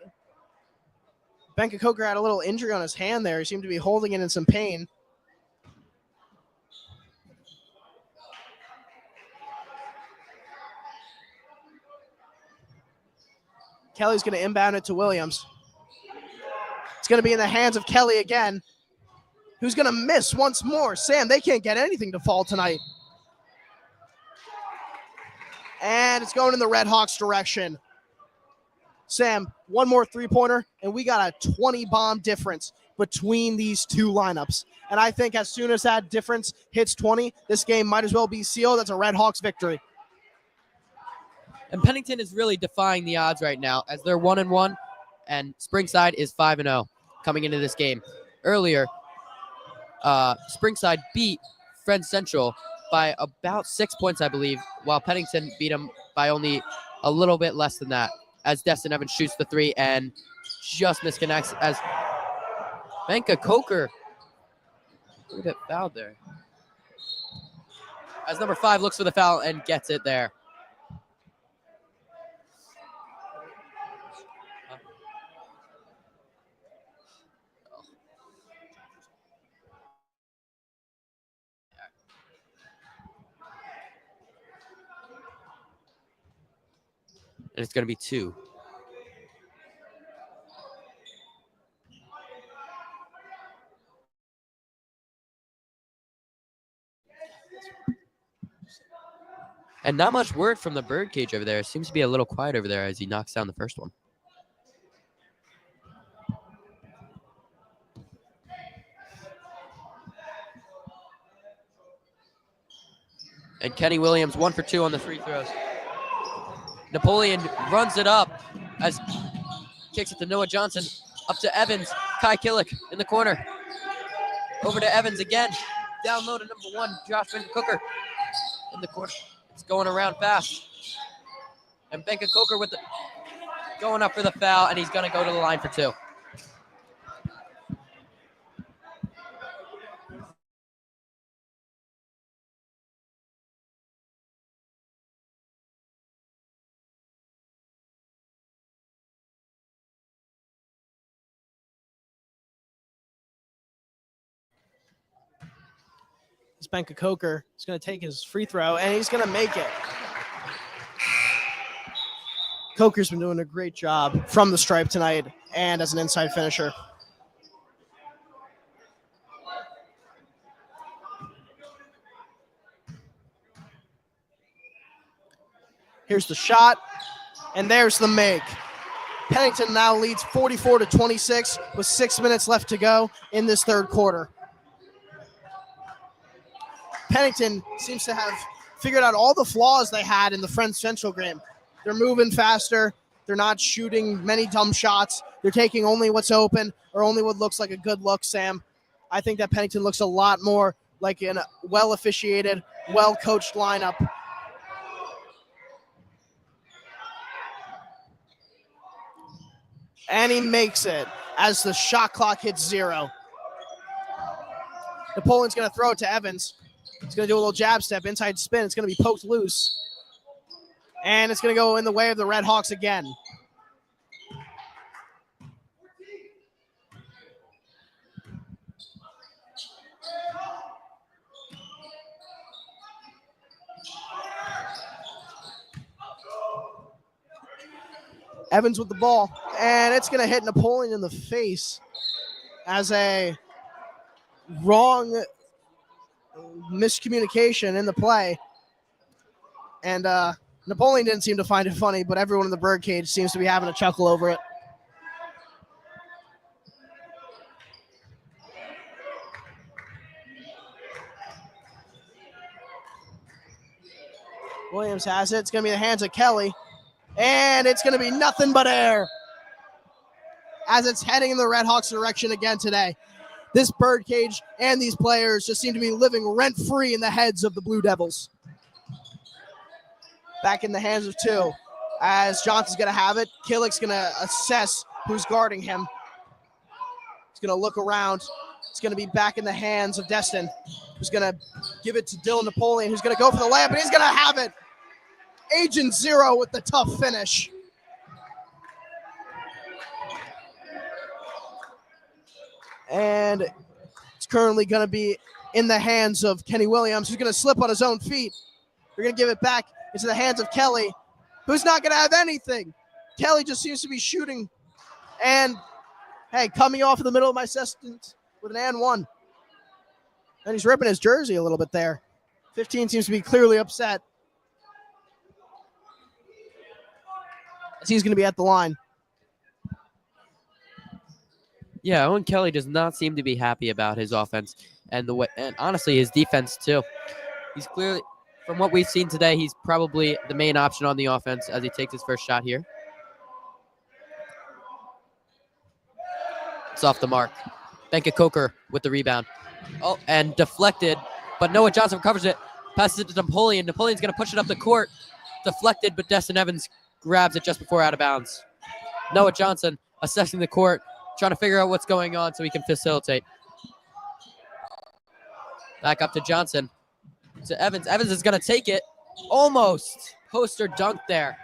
Benka Coker had a little injury on his hand there. He seemed to be holding it in some pain. Kelly's going to inbound it to Williams. It's going to be in the hands of Kelly again, who's going to miss once more. Sam, they can't get anything to fall tonight. And it's going in the Red Hawks direction. Sam, one more three-pointer, and we got a 20-bomb difference between these two lineups. And I think as soon as that difference hits 20, this game might as well be sealed. That's a Red Hawks victory. And Pennington is really defying the odds right now as they're 1-1, and Springside is 5-0 coming into this game. Earlier, Springside beat Friends Central by about 6 points, I believe, while Pennington beat them by only a little bit less than that, as Destin Evans shoots the three and just misconnects as Benka Coker a bit fouled there. As number 5 looks for the foul and gets it there. And it's going to be 2. And not much word from the birdcage over there. It seems to be a little quiet over there as he knocks down the first one. And Kenny Williams 1 for 2 on the free throws. Napoleon runs it up as kicks it to Noah Johnson. Up to Evans. Kai Killick in the corner. Over to Evans again. Down low to number 1, Josh Benka-Cooker in the corner. It's going around fast. And Benka-Cooker with the going up for the foul, and he's going to go to the line for 2. Benka-Cooker is going to take his free throw, and he's going to make it. Coker's been doing a great job from the stripe tonight and as an inside finisher. Here's the shot, and there's the make. Pennington now leads 44-26 with 6 minutes left to go in this third quarter. Pennington seems to have figured out all the flaws they had in the Friends Central game. They're moving faster. They're not shooting many dumb shots. They're taking only what's open or only what looks like a good look, Sam. I think that Pennington looks a lot more like a well-officiated, well-coached lineup. And he makes it as the shot clock hits 0. Napoleon's going to throw it to Evans. He's going to do a little jab step, inside spin. It's going to be poked loose. And it's going to go in the way of the Red Hawks again. Evans with the ball. And it's going to hit Napoleon in the face as a wrong miscommunication in the play. And Napoleon didn't seem to find it funny, but everyone in the birdcage seems to be having a chuckle over it. Williams has it. It's going to be in the hands of Kelly. And it's going to be nothing but air as it's heading in the Red Hawks' direction again today. This birdcage and these players just seem to be living rent-free in the heads of the Blue Devils. Back in the hands of 2 as Johnson's going to have it. Killick's going to assess who's guarding him. He's going to look around. It's going to be back in the hands of Destin, who's going to give it to Dylan Napoleon, who's going to go for the layup, and he's going to have it. Agent Zero with the tough finish. And it's currently going to be in the hands of Kenny Williams, who's going to slip on his own feet. They're going to give it back into the hands of Kelly, who's not going to have anything. Kelly just seems to be shooting. And, hey, coming off in the middle of my assistant with an and 1. And he's ripping his jersey a little bit there. 15 seems to be clearly upset. As he's going to be at the line. Yeah, Owen Kelly does not seem to be happy about his offense and the way, and honestly his defense too. He's clearly, from what we've seen today, he's probably the main option on the offense as he takes his first shot here. It's off the mark. Benka-Cooker with the rebound. Oh, and deflected, but Noah Johnson recovers it, passes it to Napoleon. Napoleon's going to push it up the court. Deflected, but Destin Evans grabs it just before out of bounds. Noah Johnson assessing the court, trying to figure out what's going on so he can facilitate. Back up to Johnson. To Evans. Evans is going to take it. Almost. Poster dunk there.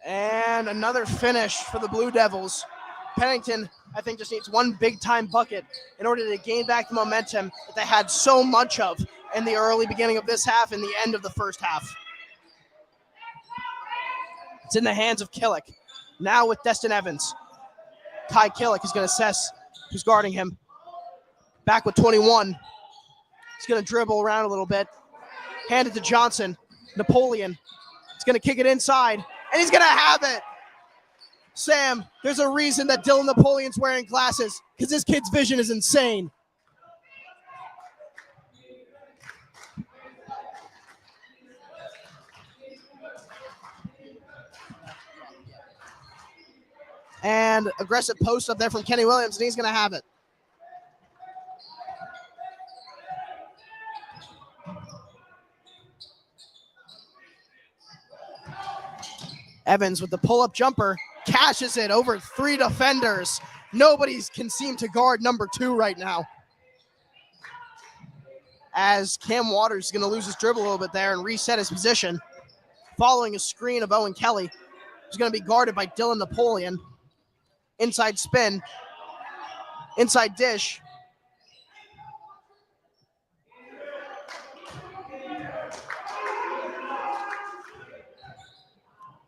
And another finish for the Blue Devils. Pennington, I think, just needs one big-time bucket in order to gain back the momentum that they had so much of in the early beginning of this half and the end of the first half. It's in the hands of Killick. Now with Destin Evans. Kai Killick is going to assess who's guarding him. Back with 21. He's going to dribble around a little bit. Hand it to Johnson. Napoleon. He's going to kick it inside. And he's going to have it. Sam, there's a reason that Dylan Napoleon's wearing glasses, because this kid's vision is insane. And aggressive post up there from Kenny Williams, and he's going to have it. Evans with the pull-up jumper, cashes it over 3 defenders. Nobody can seem to guard number 2 right now. As Cam Waters is going to lose his dribble a little bit there and reset his position. Following a screen of Owen Kelly, who's going to be guarded by Dylan Napoleon. Inside spin, inside dish.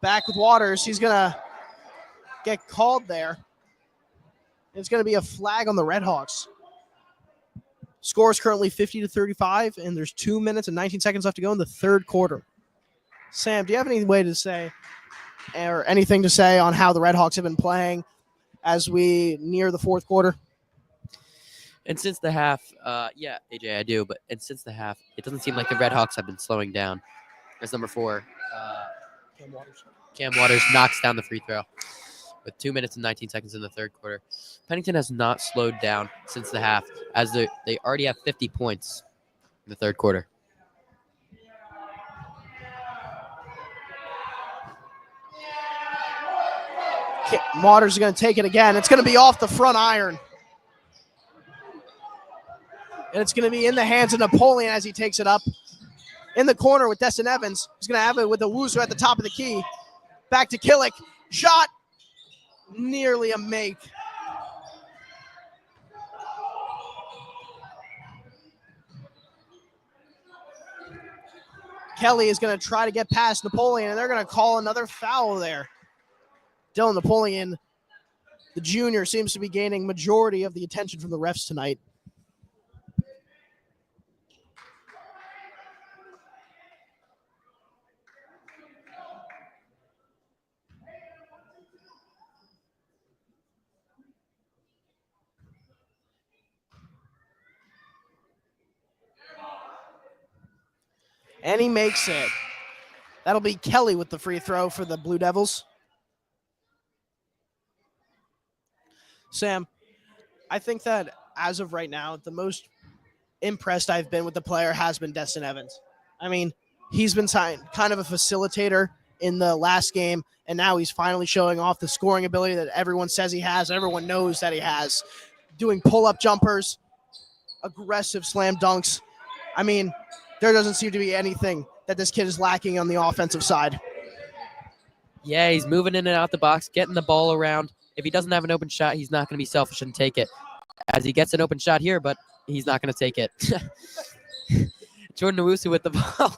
Back with Waters, he's going to get called there. It's going to be a flag on the Redhawks. Score is currently 50-35, and there's 2 minutes and 19 seconds left to go in the third quarter. Sam, do you have any way to say or anything to say on how the Redhawks have been playing as we near the fourth quarter? And since the half, yeah, AJ, I do. And since the half, it doesn't seem like the Redhawks have been slowing down. As number 4, Cam Waters knocks down the free throw with 2 minutes and 19 seconds in the third quarter. Pennington has not slowed down since the half, as they already have 50 points in the third quarter. Waters is going to take it again. It's going to be off the front iron. And it's going to be in the hands of Napoleon as he takes it up. In the corner with Destin Evans. He's going to have it with Owusu at the top of the key. Back to Killick. Shot. Nearly a make. Kelly is going to try to get past Napoleon, and they're going to call another foul there. Dylan Napoleon, the junior, seems to be gaining majority of the attention from the refs tonight. And he makes it. That'll be Kelly with the free throw for the Blue Devils. Sam, I think that as of right now, the most impressed I've been with the player has been Destin Evans. I mean, he's been kind of a facilitator in the last game, and now he's finally showing off the scoring ability that everyone says he has, everyone knows that he has. Doing pull-up jumpers, aggressive slam dunks. I mean, there doesn't seem to be anything that this kid is lacking on the offensive side. Yeah, he's moving in and out the box, getting the ball around. If he doesn't have an open shot, he's not going to be selfish and take it. As he gets an open shot here, but he's not going to take it. Jordan Owusu with the ball.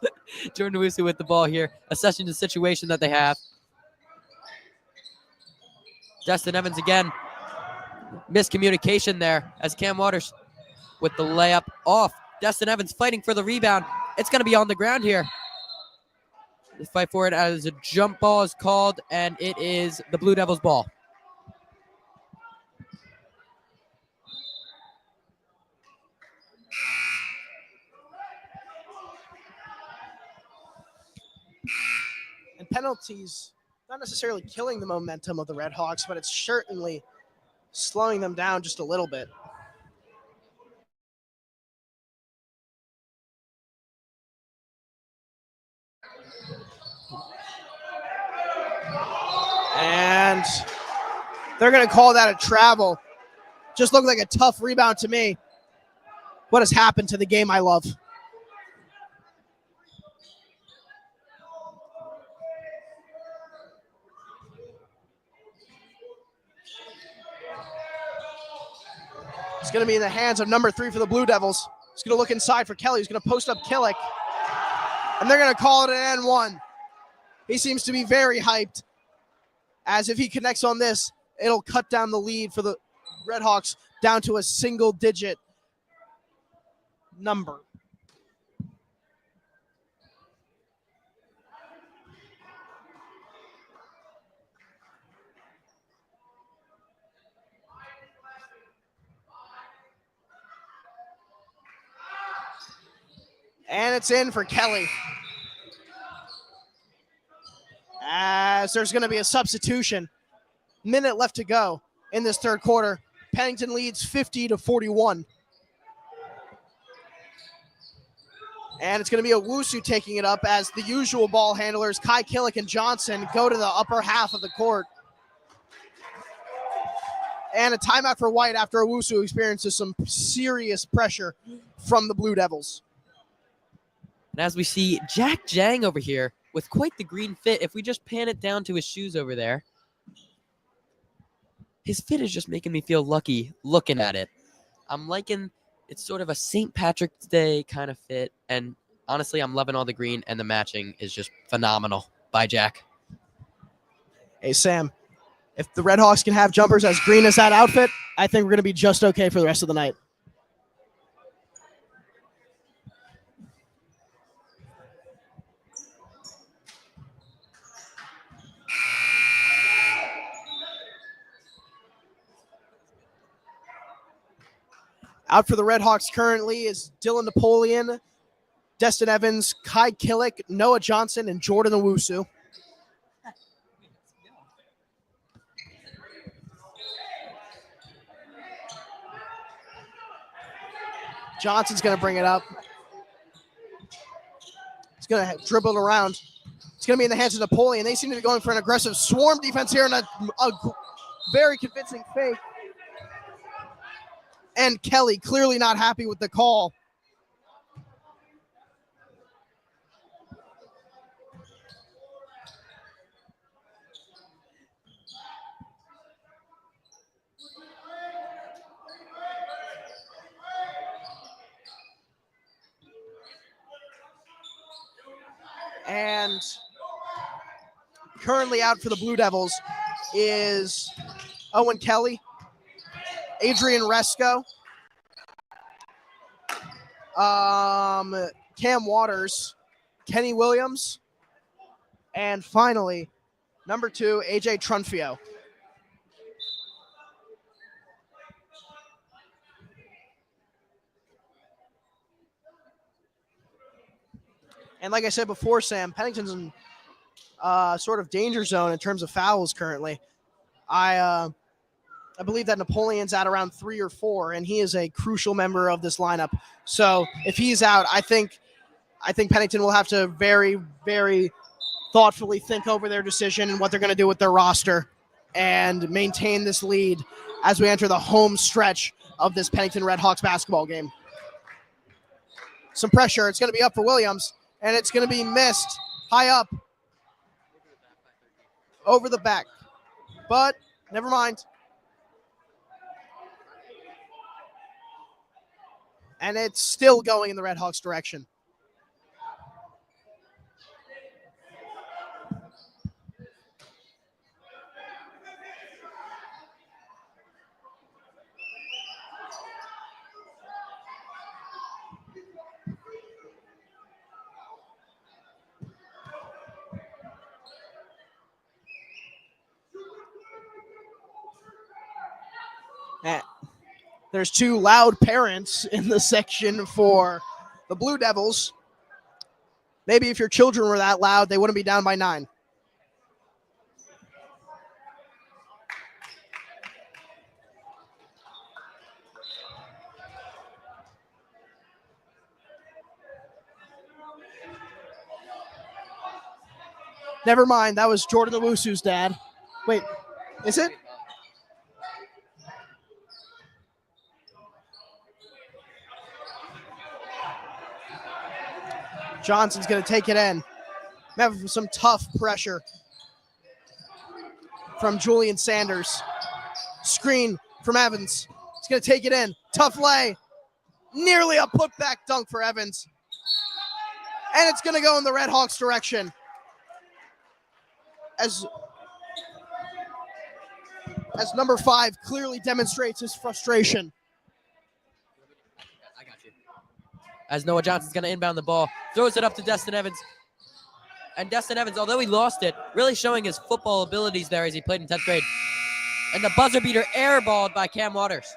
Jordan Owusu with the ball here, assessing the situation that they have. Destin Evans again. Miscommunication there as Cam Waters with the layup off. Destin Evans fighting for the rebound. It's going to be on the ground here. They fight for it as a jump ball is called, and it is the Blue Devils' ball. And penalties, not necessarily killing the momentum of the Redhawks, but it's certainly slowing them down just a little bit. And they're going to call that a travel. Just looked like a tough rebound to me. What has happened to the game I love? It's going to be in the hands of number 3 for the Blue Devils. He's going to look inside for Kelly. He's going to post up Killick. And they're going to call it an N1. He seems to be very hyped, as if he connects on this, it'll cut down the lead for the Redhawks down to a single-digit number. And it's in for Kelly. As there's going to be a substitution. Minute left to go in this third quarter. Pennington leads 50-41. And it's going to be Owusu taking it up as the usual ball handlers, Kai Killick and Johnson, go to the upper half of the court. And a timeout for White after Owusu experiences some serious pressure from the Blue Devils. And as we see Jack Jang over here with quite the green fit, if we just pan it down to his shoes over there, his fit is just making me feel lucky looking at it. I'm liking, it's sort of a St. Patrick's Day kind of fit. And honestly, I'm loving all the green, and the matching is just phenomenal by Jack. Hey, Sam, if the Red Hawks can have jumpers as green as that outfit, I think we're going to be just okay for the rest of the night. Out for the Red Hawks currently is Dylan Napoleon, Destin Evans, Kai Killick, Noah Johnson, and Jordan Owusu. Johnson's going to bring it up. He's going to dribble it around. It's going to be in the hands of Napoleon. They seem to be going for an aggressive swarm defense here and a very convincing fake. And Kelly clearly not happy with the call. And currently out for the Blue Devils is Owen Kelly, Adrian Resco, Cam Waters, Kenny Williams, and finally, number 2, AJ Trunfio. And like I said before, Sam, Pennington's in sort of danger zone in terms of fouls currently. I believe that Napoleon's at around 3 or 4, and he is a crucial member of this lineup. So if he's out, I think Pennington will have to very, very thoughtfully think over their decision and what they're going to do with their roster and maintain this lead as we enter the home stretch of this Pennington Red Hawks basketball game. Some pressure. It's going to be up for Williams, and it's going to be missed high up over the back. But never mind. And it's still going in the Red Hawks' direction. There's 2 loud parents in the section for the Blue Devils. Maybe if your children were that loud, they wouldn't be down by 9. Never mind, that was Jordan Owusu's dad. Wait, is it? Johnson's going to take it in. Have some tough pressure from Julian Sanders. Screen from Evans. He's going to take it in. Tough lay. Nearly a putback dunk for Evans. And it's going to go in the Red Hawks' direction. As number 5 clearly demonstrates his frustration. I got you. As Noah Johnson's going to inbound the ball, throws it up to Destin Evans. And Destin Evans, although he lost it, really showing his football abilities there as he played in 10th grade. And the buzzer beater airballed by Cam Waters.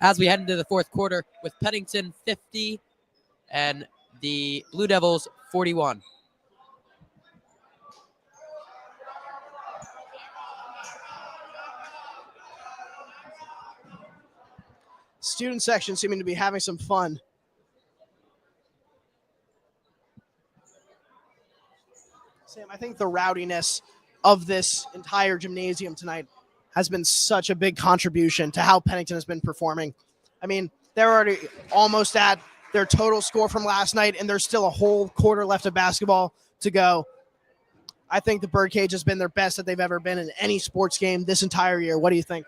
As we head into the 4th quarter with Pennington 50 and the Blue Devils 41. Student section seeming to be having some fun. think the rowdiness of this entire gymnasium tonight has been such a big contribution to how Pennington has been performing. I mean, they're already almost at their total score from last night, and there's still a whole quarter left of basketball to go. I think the Birdcage has been their best that they've ever been in any sports game this entire year. What do you think?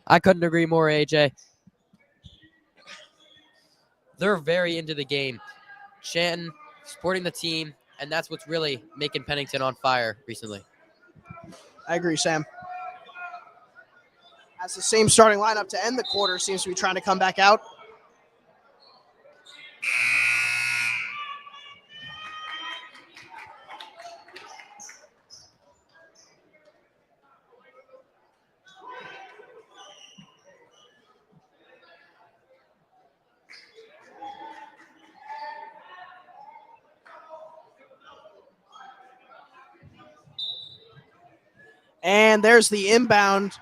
I couldn't agree more, AJ. They're very into the game. Shanton supporting the team, and that's what's really making Pennington on fire recently. I agree, Sam. As the same starting lineup to end the quarter seems to be trying to come back out. And there's the inbound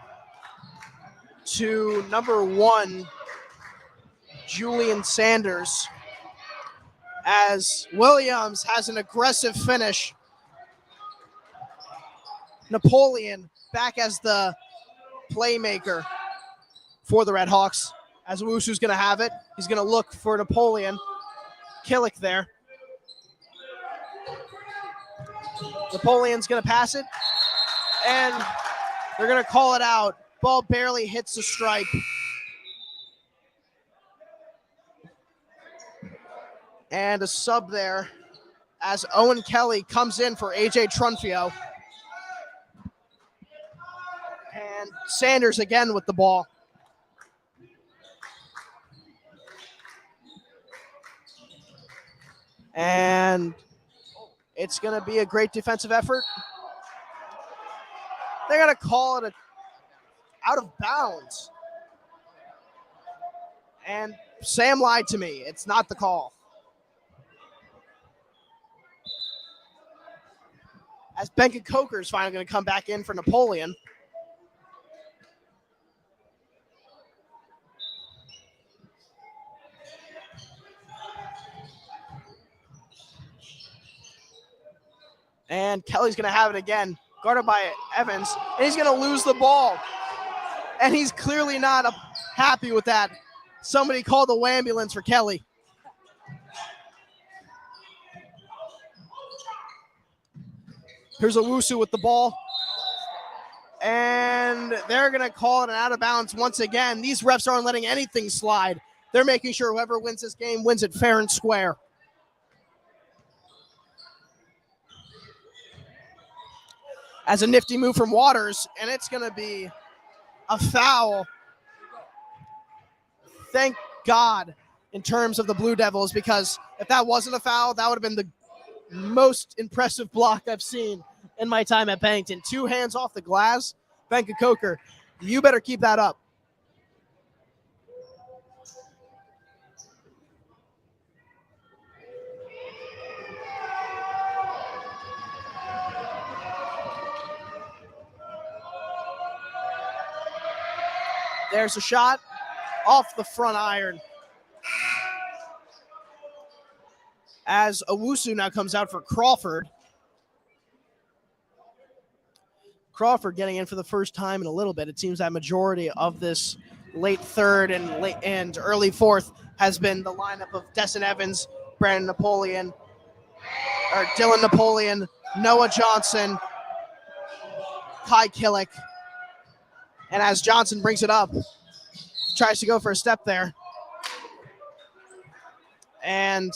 to number 1, Julian Sanders, as Williams has an aggressive finish. Napoleon back as the playmaker for the Red Hawks, as Owusu's going to have it. He's going to look for Napoleon. Killick there. Napoleon's going to pass it, and they're going to call it out. Ball barely hits the stripe. And a sub there as Owen Kelly comes in for AJ Trunfio. And Sanders again with the ball. And it's going to be a great defensive effort. They're going to call it out of bounds. And Sam lied to me. It's not the call. As Benka Coker is finally going to come back in for Napoleon. And Kelly's going to have it again, guarded by Evans, and he's going to lose the ball. And he's clearly not happy with that. Somebody called the ambulance for Kelly. Here's Owusu with the ball. And they're going to call it an out of bounds once again. These refs aren't letting anything slide. They're making sure whoever wins this game wins it fair and square. As a nifty move from Waters, and it's going to be a foul. Thank God in terms of the Blue Devils, because if that wasn't a foul, that would have been the most impressive block I've seen in my time at Pennington. 2 hands off the glass. Benka Coker, you better keep that up. There's a shot off the front iron. As Owusu now comes out for Crawford. Crawford getting in for the first time in a little bit. It seems that majority of this late third and early fourth has been the lineup of Destin Evans, Brandon Napoleon, or Dylan Napoleon, Noah Johnson, Kai Killick. And as Johnson brings it up, tries to go for a step there. And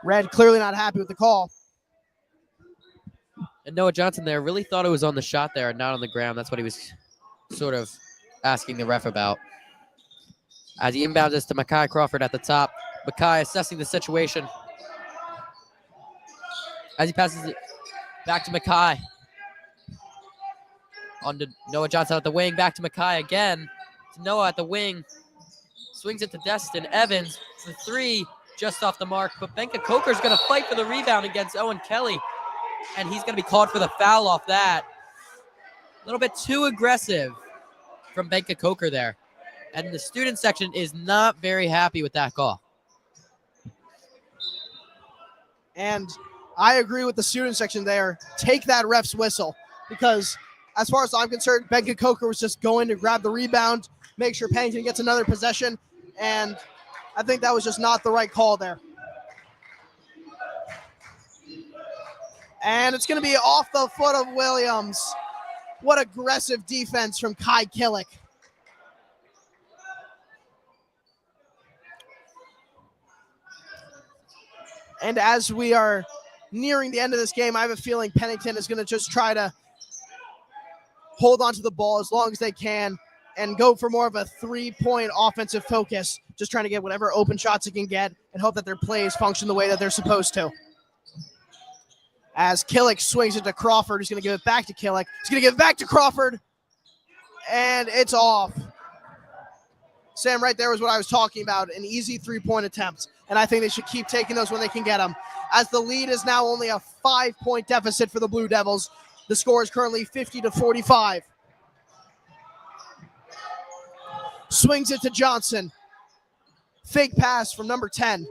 Red clearly not happy with the call. And Noah Johnson there really thought it was on the shot there and not on the ground. That's what he was sort of asking the ref about. As he inbounds this to Makai Crawford at the top. Makai assessing the situation. As he passes it back to Makai. On to Noah Johnson at the wing. Back to Makai again. To Noah at the wing. Swings it to Destin Evans for 3. Just off the mark, but Benka Coker's going to fight for the rebound against Owen Kelly, and he's going to be called for the foul off that. A little bit too aggressive from Benka Coker there, and the student section is not very happy with that call. And I agree with the student section there. Take that ref's whistle, because as far as I'm concerned, Benka Coker was just going to grab the rebound, make sure Pennington gets another possession, and I think that was just not the right call there. And it's going to be off the foot of Williams. What aggressive defense from Kai Killick. And as we are nearing the end of this game, I have a feeling Pennington is going to just try to hold on to the ball as long as they can and go for more of a three-point offensive focus, just trying to get whatever open shots they can get and hope that their plays function the way that they're supposed to. As Killick swings it to Crawford, who's going to give it back to Killick. He's going to give it back to Crawford, and it's off. Sam, right there was what I was talking about, an easy three-point attempt, and I think they should keep taking those when they can get them. As the lead is now only a 5-point deficit for the Blue Devils, the score is currently 50-45. Swings it to Johnson. Fake pass from number 10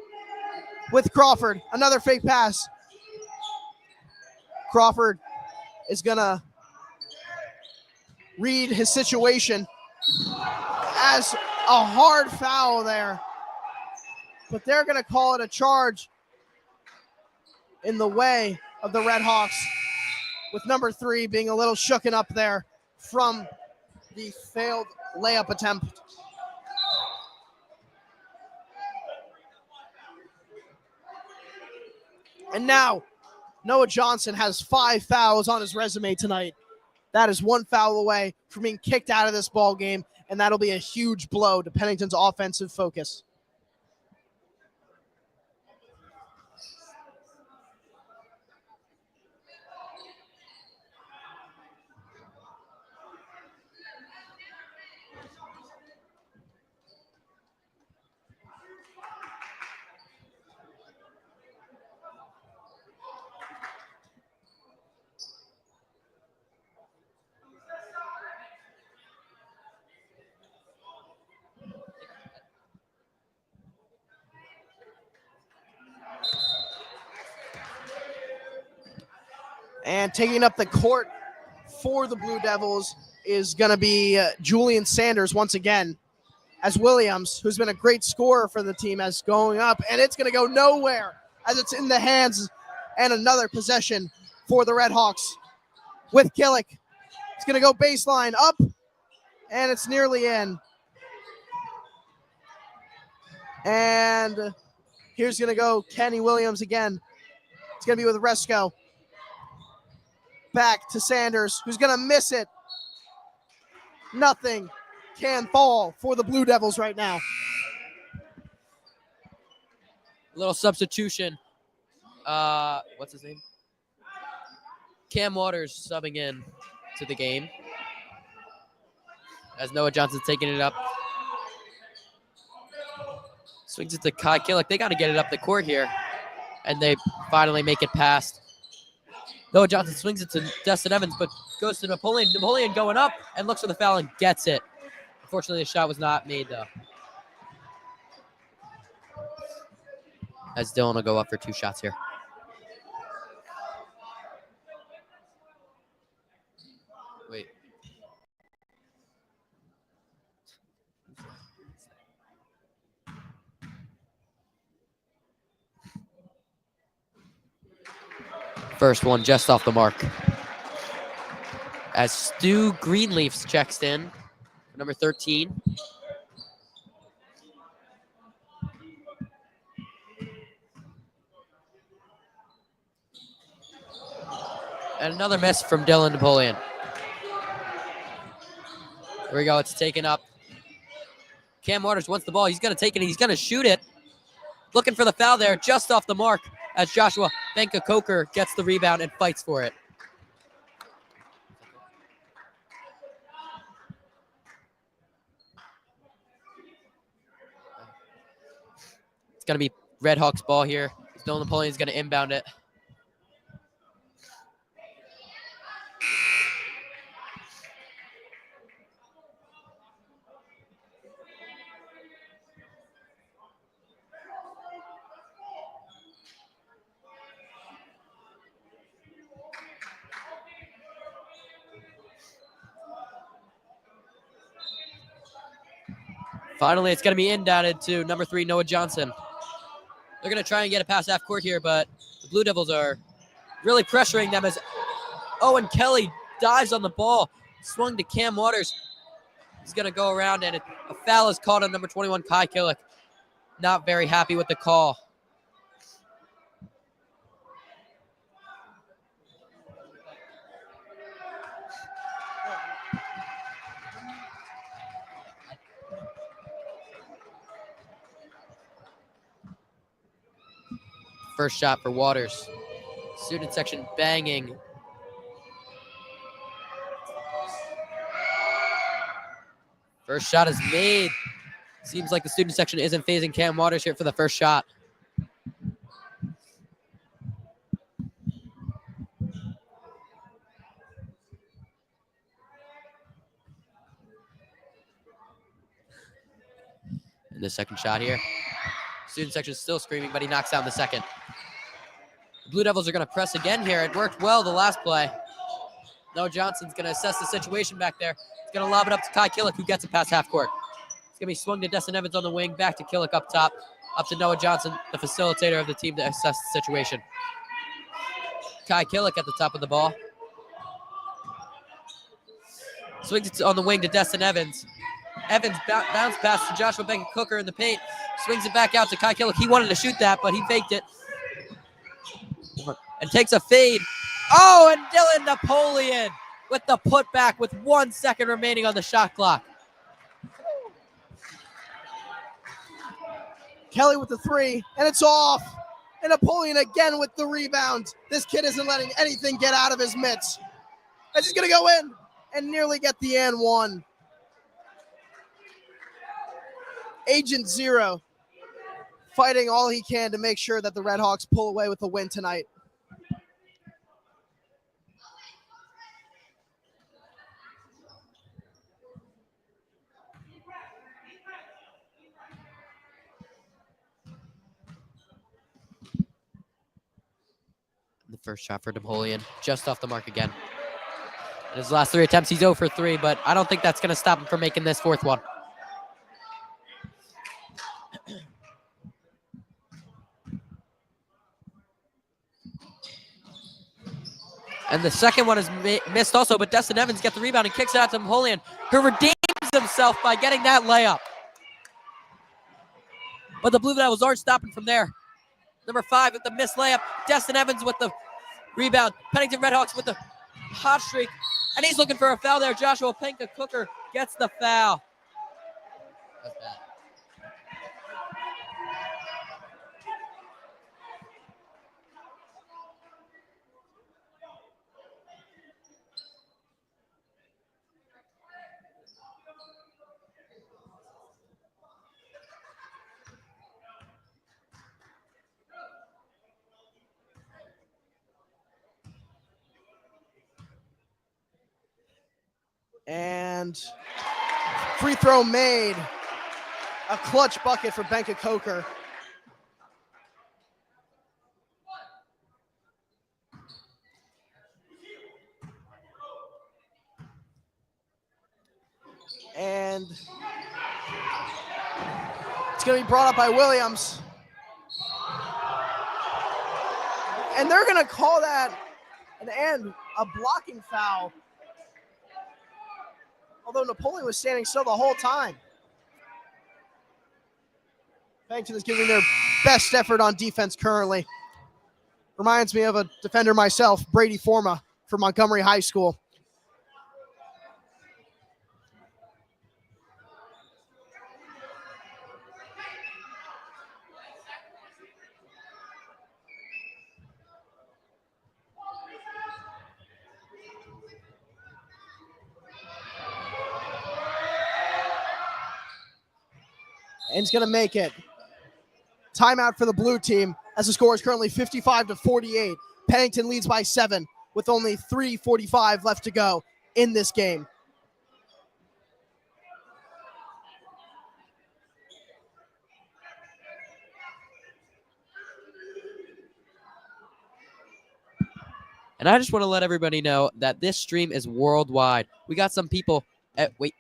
with Crawford. Another fake pass. Crawford is going to read his situation as a hard foul there. But they're going to call it a charge in the way of the Redhawks, with number 3 being a little shooken up there from the failed layup attempt. And now, Noah Johnson has 5 fouls on his resume tonight. That is 1 foul away from being kicked out of this ball game, and that'll be a huge blow to Pennington's offensive focus. And taking up the court for the Blue Devils is going to be Julian Sanders once again, as Williams, who's been a great scorer for the team, is going up, and it's going to go nowhere as it's in the hands, and another possession for the Redhawks with Killick. It's going to go baseline up, and it's nearly in. And here's going to go Kenny Williams again. It's going to be with Resco. Back to Sanders, who's going to miss it. Nothing can fall for the Blue Devils right now. Little substitution. What's his name? Cam Waters subbing in to the game as Noah Johnson's taking it up. Swings it to Kai Killick. They got to get it up the court here, and they finally make it past. Noah Johnson swings it to Destin Evans, but goes to Napoleon. Napoleon going up and looks for the foul and gets it. Unfortunately, the shot was not made, though. As Dylan will go up for 2 shots here. Wait. First one just off the mark. As Stu Greenleafs checks in, number 13. And another miss from Dylan Napoleon. Here we go. It's taken up. Cam Waters wants the ball. He's going to take it. He's going to shoot it. Looking for the foul there, just off the mark, as Joshua Benka Coker gets the rebound and fights for it. It's going to be Redhawks ball here. Dylan Napoleon's going to inbound it. Finally, it's going to be inbounded to number 3, Noah Johnson. They're going to try and get it past half court here, but the Blue Devils are really pressuring them as Owen Kelly dives on the ball. Swung to Cam Waters. He's going to go around, and a foul is called on number 21, Kai Killick. Not very happy with the call. First shot for Waters. Student section banging. First shot is made. Seems like the student section isn't phasing Cam Waters here for the first shot. And the second shot here. Student section is still screaming, but he knocks down the second. The Blue Devils are going to press again here. It worked well the last play. Noah Johnson's going to assess the situation back there. He's going to lob it up to Kai Killick, who gets it past half court. It's going to be swung to Destin Evans on the wing, back to Killick up top, up to Noah Johnson, the facilitator of the team, to assess the situation. Kai Killick at the top of the ball. Swings it on the wing to Destin Evans. Evans bounce pass to Joshua Benka-Cooker in the paint. Swings it back out to Kai Killick. He wanted to shoot that, but he faked it. And takes a fade. Oh, and Dylan Napoleon with the putback with 1 second remaining on the shot clock. Kelly with the 3, and it's off. And Napoleon again with the rebound. This kid isn't letting anything get out of his mitts. And he's going to go in and nearly get the and 1. Agent Zero fighting all he can to make sure that the Red Hawks pull away with the win tonight. The first shot for Napoleon, just off the mark again. In his last 3 attempts, he's 0 for 3, but I don't think that's going to stop him from making this 4th one. And the second one is missed also, but Destin Evans gets the rebound and kicks it out to Napoleon, who redeems himself by getting that layup. But the Blue Devils aren't stopping from there. Number 5 with the missed layup. Destin Evans with the rebound. Pennington Redhawks with the hot streak. And he's looking for a foul there. Joshua Benka-Cooker gets the foul. That's bad. And free throw made. A clutch bucket for Benka-Cooker. And it's going to be brought up by Williams. And they're going to call that a blocking foul. Although Napoleon was standing still the whole time. Pennington is giving their best effort on defense currently. Reminds me of a defender myself, Brady Forma from Montgomery High School. And he's going to make it. Timeout for the blue team as the score is currently 55-48. Pennington leads by 7 with only 3:45 left to go in this game. And I just want to let everybody know that this stream is worldwide. We got some people wait,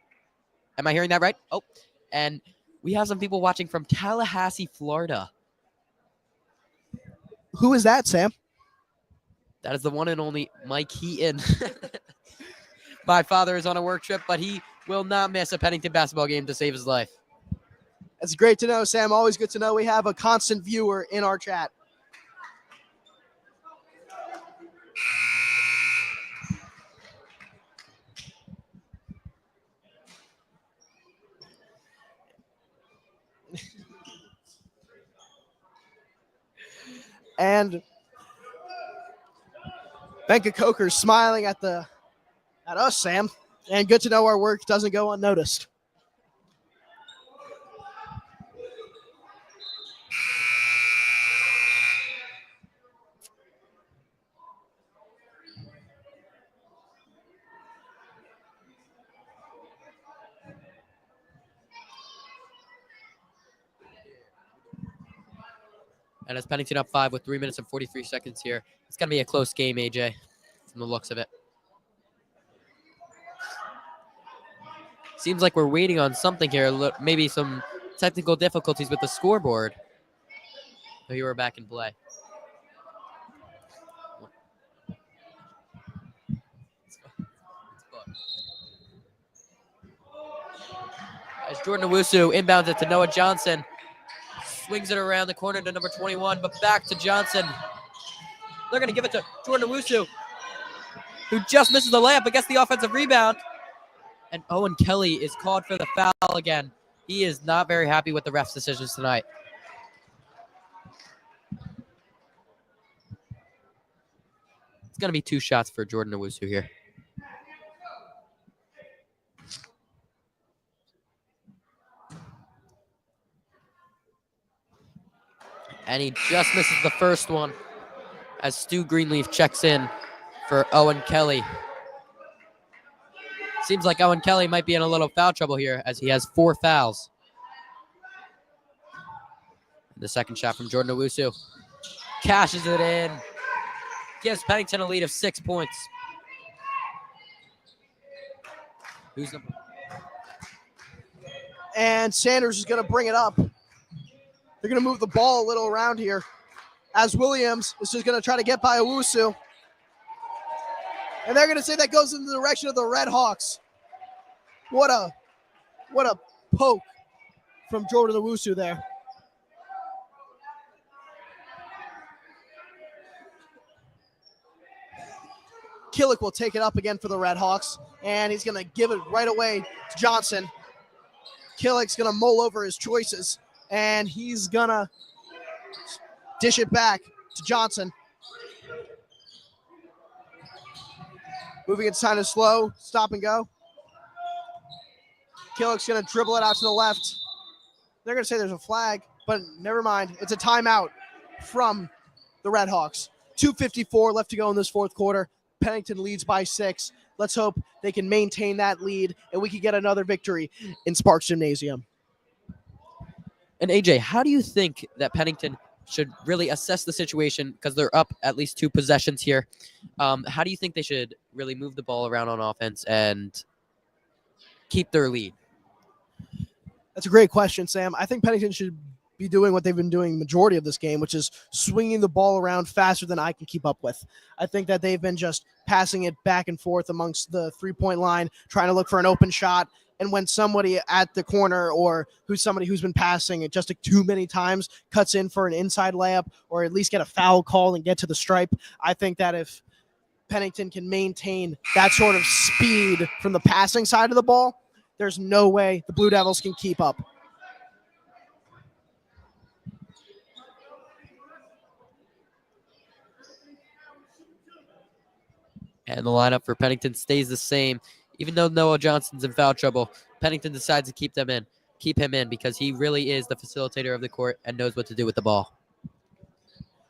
am I hearing that right? Oh, and We have some people watching from Tallahassee, Florida. Who is that, Sam? That is the one and only Mike Heaton. My father is on a work trip, but he will not miss a Pennington basketball game to save his life. That's great to know, Sam. Always good to know we have a constant viewer in our chat. And Benka Coker's smiling at us, Sam. And good to know our work doesn't go unnoticed. And as Pennington up 5 with 3 minutes and 43 seconds here, it's going to be a close game, AJ, from the looks of it. Seems like we're waiting on something here, maybe some technical difficulties with the scoreboard. So here we're back in play. As Jordan Owusu inbounds it to Noah Johnson. Swings it around the corner to number 21, but back to Johnson. They're going to give it to Jordan Owusu, who just misses the layup but gets the offensive rebound. And Owen Kelly is called for the foul again. He is not very happy with the ref's decisions tonight. It's going to be 2 shots for Jordan Owusu here. And he just misses the first one as Stu Greenleaf checks in for Owen Kelly. Seems like Owen Kelly might be in a little foul trouble here as he has 4 fouls. The second shot from Jordan Owusu. Cashes it in. Gives Pennington a lead of 6 points. And Sanders is going to bring it up. They're going to move the ball a little around here. As Williams is just going to try to get by Owusu. And they're going to say that goes in the direction of the Red Hawks. What a poke from Jordan Owusu there. Killick will take it up again for the Red Hawks, and he's going to give it right away to Johnson. Killick's going to mull over his choices, and he's going to dish it back to Johnson. Moving it kind of slow, stop and go. Killick's going to dribble it out to the left. They're going to say there's a flag, but never mind. It's a timeout from the Red Hawks. 2:54 left to go in this fourth quarter. Pennington leads by 6. Let's hope they can maintain that lead and we can get another victory in Sparks Gymnasium. And AJ, how do you think that Pennington should really assess the situation, because they're up at least 2 possessions here? How do you think they should really move the ball around on offense and keep their lead? That's a great question, Sam. I think Pennington should be doing what they've been doing the majority of this game, which is swinging the ball around faster than I can keep up with. I think that they've been just passing it back and forth amongst the 3-point line, trying to look for an open shot. And when somebody at the corner or somebody who's been passing it just too many times cuts in for an inside layup or at least get a foul call and get to the stripe, I think that if Pennington can maintain that sort of speed from the passing side of the ball, there's no way the Blue Devils can keep up. And the lineup for Pennington stays the same. Even though Noah Johnson's in foul trouble, Pennington decides to keep him in because he really is the facilitator of the court and knows what to do with the ball.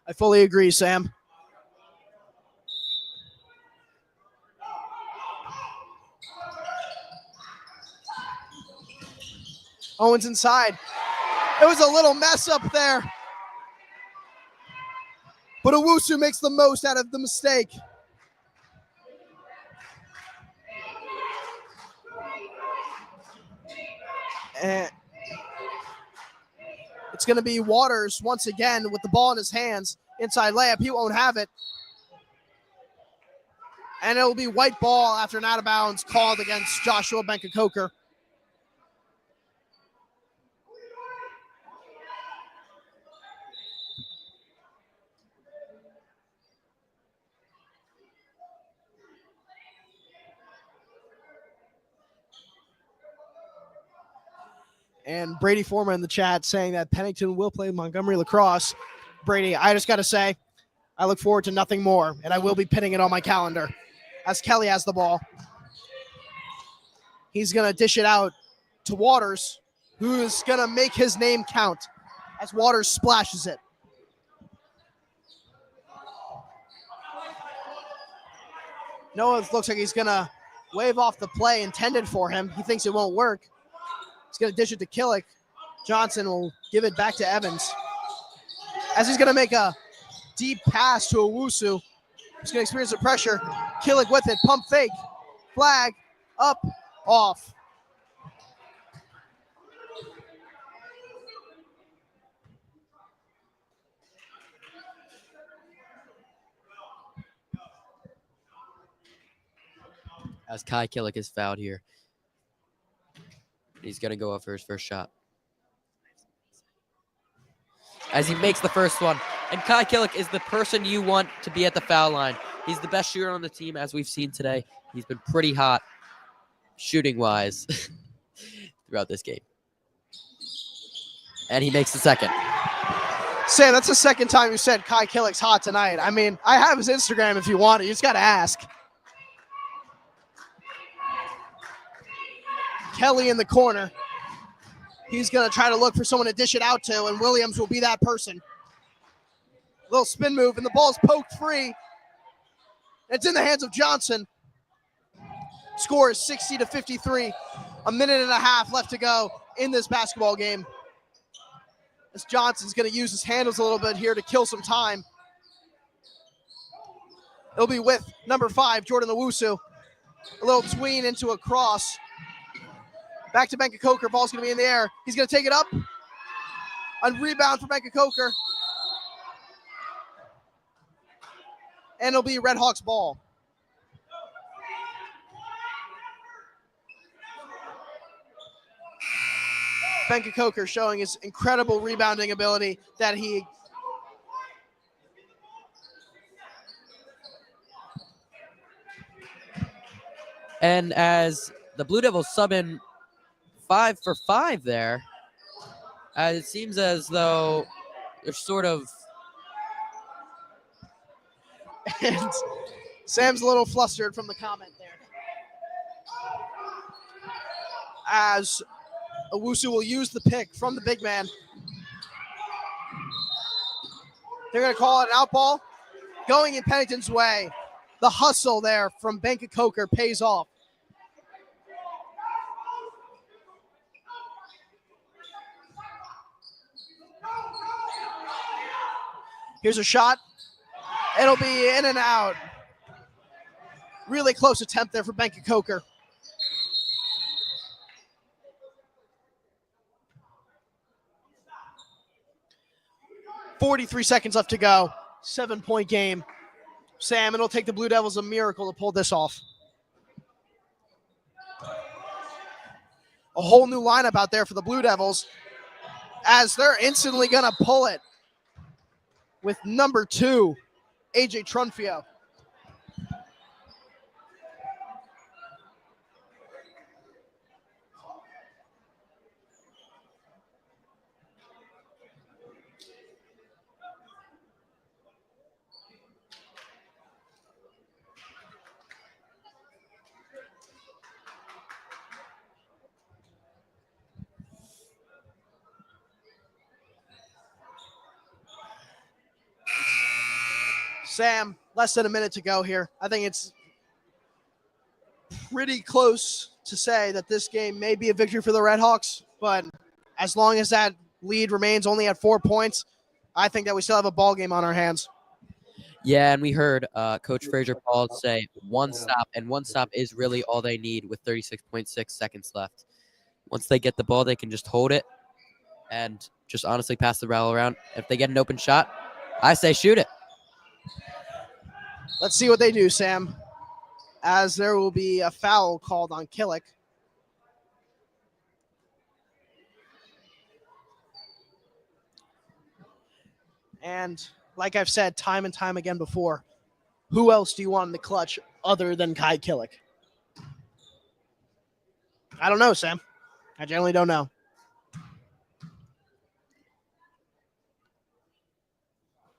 I fully agree, Sam. Owens inside. It was a little mess up there. But Owusu makes the most out of the mistake. It's going to be Waters once again with the ball in his hands. Inside layup. He won't have it. And it will be white ball after an out of bounds called against Joshua Benkakoker. And Brady Foreman in the chat saying that Pennington will play Montgomery lacrosse. Brady, I just got to say, I look forward to nothing more, and I will be pinning it on my calendar. As Kelly has the ball. He's going to dish it out to Waters, who is going to make his name count as Waters splashes it. Noah looks like he's going to wave off the play intended for him. He thinks it won't work. He's going to dish it to Killick. Johnson will give it back to Evans. As he's going to make a deep pass to Owusu. He's going to experience the pressure. Killick with it. Pump fake. Flag. Up. Off. As Kai Killick is fouled here. He's going to go up for his first shot. As he makes the first one. And Kai Killick is the person you want to be at the foul line. He's the best shooter on the team, as we've seen today. He's been pretty hot, shooting-wise, throughout this game. And he makes the second. Sam, that's the second time you said Kai Killick's hot tonight. I mean, I have his Instagram if you want it. You just got to ask. Kelly in the corner. He's going to try to look for someone to dish it out to, and Williams will be that person. Little spin move, and the ball's poked free. It's in the hands of Johnson. Score is 60-53. A minute and a half left to go in this basketball game. As Johnson's going to use his handles a little bit here to kill some time. It'll be with number 5, Jordan Owusu. A little tween into a cross. Back to Benkakoker. Ball's going to be in the air. He's going to take it up. On rebound for Benkakoker. And it'll be Red Hawks ball. Benkakoker showing his incredible rebounding ability that he and as the Blue Devils sub in 5 for 5 there, it seems as though they're sort of. And Sam's a little flustered from the comment there. As Owusu will use the pick from the big man. They're going to call it an out ball. Going in Pennington's way. The hustle there from Benkakoker pays off. Here's a shot. It'll be in and out. Really close attempt there for Benkakoker. .43 seconds left to go. 7-point game. Sam, it'll take the Blue Devils a miracle to pull this off. A whole new lineup out there for the Blue Devils as they're instantly going to pull it with number 2, AJ Trunfio. Sam, less than a minute to go here. I think it's pretty close to say that this game may be a victory for the Redhawks, but as long as that lead remains only at 4 points, I think that we still have a ball game on our hands. Yeah, and we heard Coach Fraser Paul say one stop, and one stop is really all they need with 36.6 seconds left. Once they get the ball, they can just hold it and just honestly pass the ball around. If they get an open shot, I say shoot it. Let's see what they do, Sam, as there will be a foul called on Killick. And like I've said time and time again before, who else do you want in the clutch other than Kai Killick? I don't know, Sam. I generally don't know.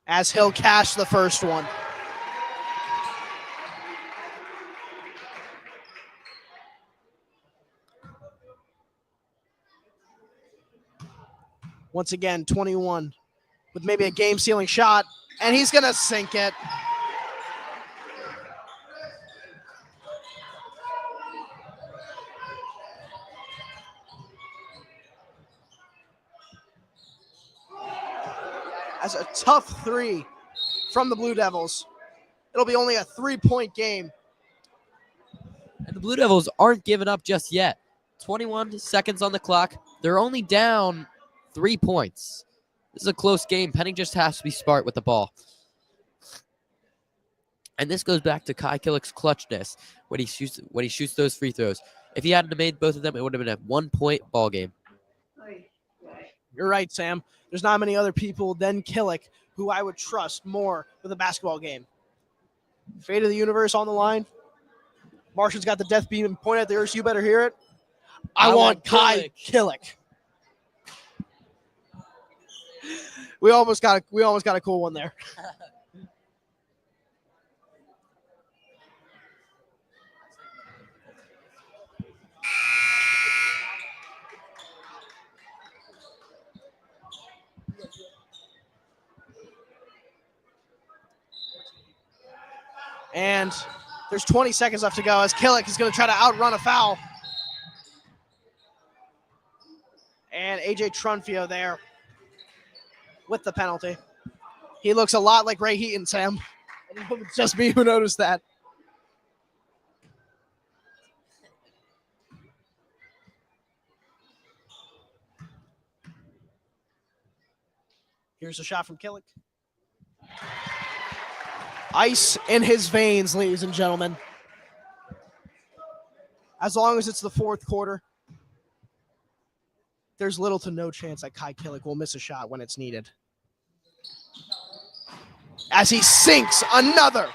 As he'll cash the first one. Once again, 21 with maybe a game-sealing shot, and he's going to sink it. As a tough three from the Blue Devils. It'll be only a 3-point game. And the Blue Devils aren't giving up just yet. 21 seconds on the clock. They're only down 3 points. This is a close game. Pennington just has to be smart with the ball. And this goes back to Kai Killick's clutchness when he shoots those free throws. If he hadn't made both of them, it would have been a 1-point ball game. You're right, Sam. There's not many other people than Killick who I would trust more with a basketball game. Fate of the universe on the line. Martian's got the death beam pointed at the earth. You better hear it. I want Kai Killick. We almost got a cool one there. And there's 20 seconds left to go as Killick is going to try to outrun a foul. And AJ Trunfio there with the penalty. He looks a lot like Ray Heaton, Sam. I don't know if it's just me who noticed that. Here's a shot from Killick. Ice in his veins, ladies and gentlemen. As long as it's the fourth quarter, there's little to no chance that Kai Killick will miss a shot when it's needed. As he sinks another.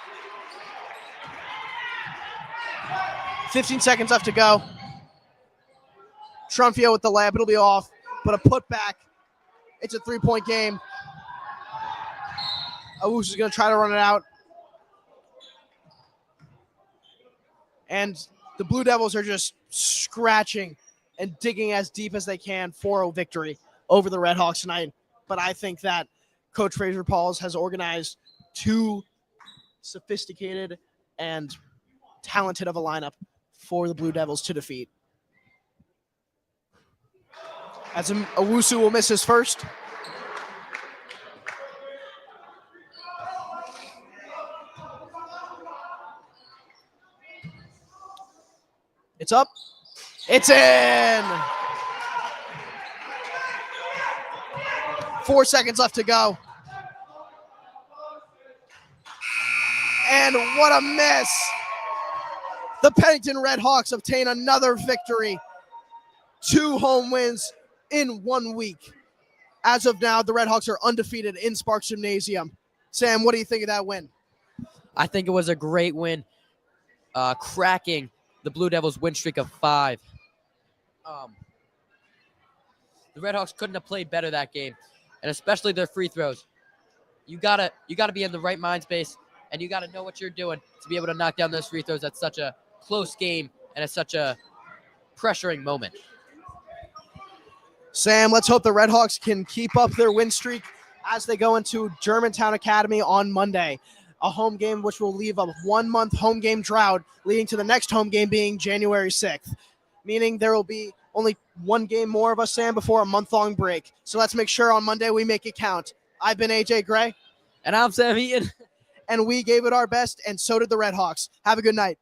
15 seconds left to go. Trunfio with the layup. It'll be off, but a putback. It's a 3-point game. Owusu is going to try to run it out. And the Blue Devils are just scratching and digging as deep as they can for a victory over the Redhawks tonight. But I think that Coach Fraser Pauls has organized too sophisticated and talented of a lineup for the Blue Devils to defeat. As Owusu will miss his first. It's up. It's in. 4 seconds left to go. And what a miss. The Pennington Redhawks obtain another victory. 2 home wins in 1 week. As of now, the Redhawks are undefeated in Sparks Gymnasium. Sam, what do you think of that win? I think it was a great win, cracking the Blue Devils' win streak of 5. The Redhawks couldn't have played better that game, and especially their free throws. You gotta be in the right mind space, and you gotta know what you're doing to be able to knock down those free throws at such a close game and at such a pressuring moment. Sam, let's hope the Redhawks can keep up their win streak as they go into Germantown Academy on Monday. A home game which will leave a 1-month home game drought, leading to the next home game being January 6th, meaning there will be only 1 game more of us, Sam, before a month-long break. So let's make sure on Monday we make it count. I've been AJ Gray. And I'm Sam Eaton. And we gave it our best, and so did the Redhawks. Have a good night.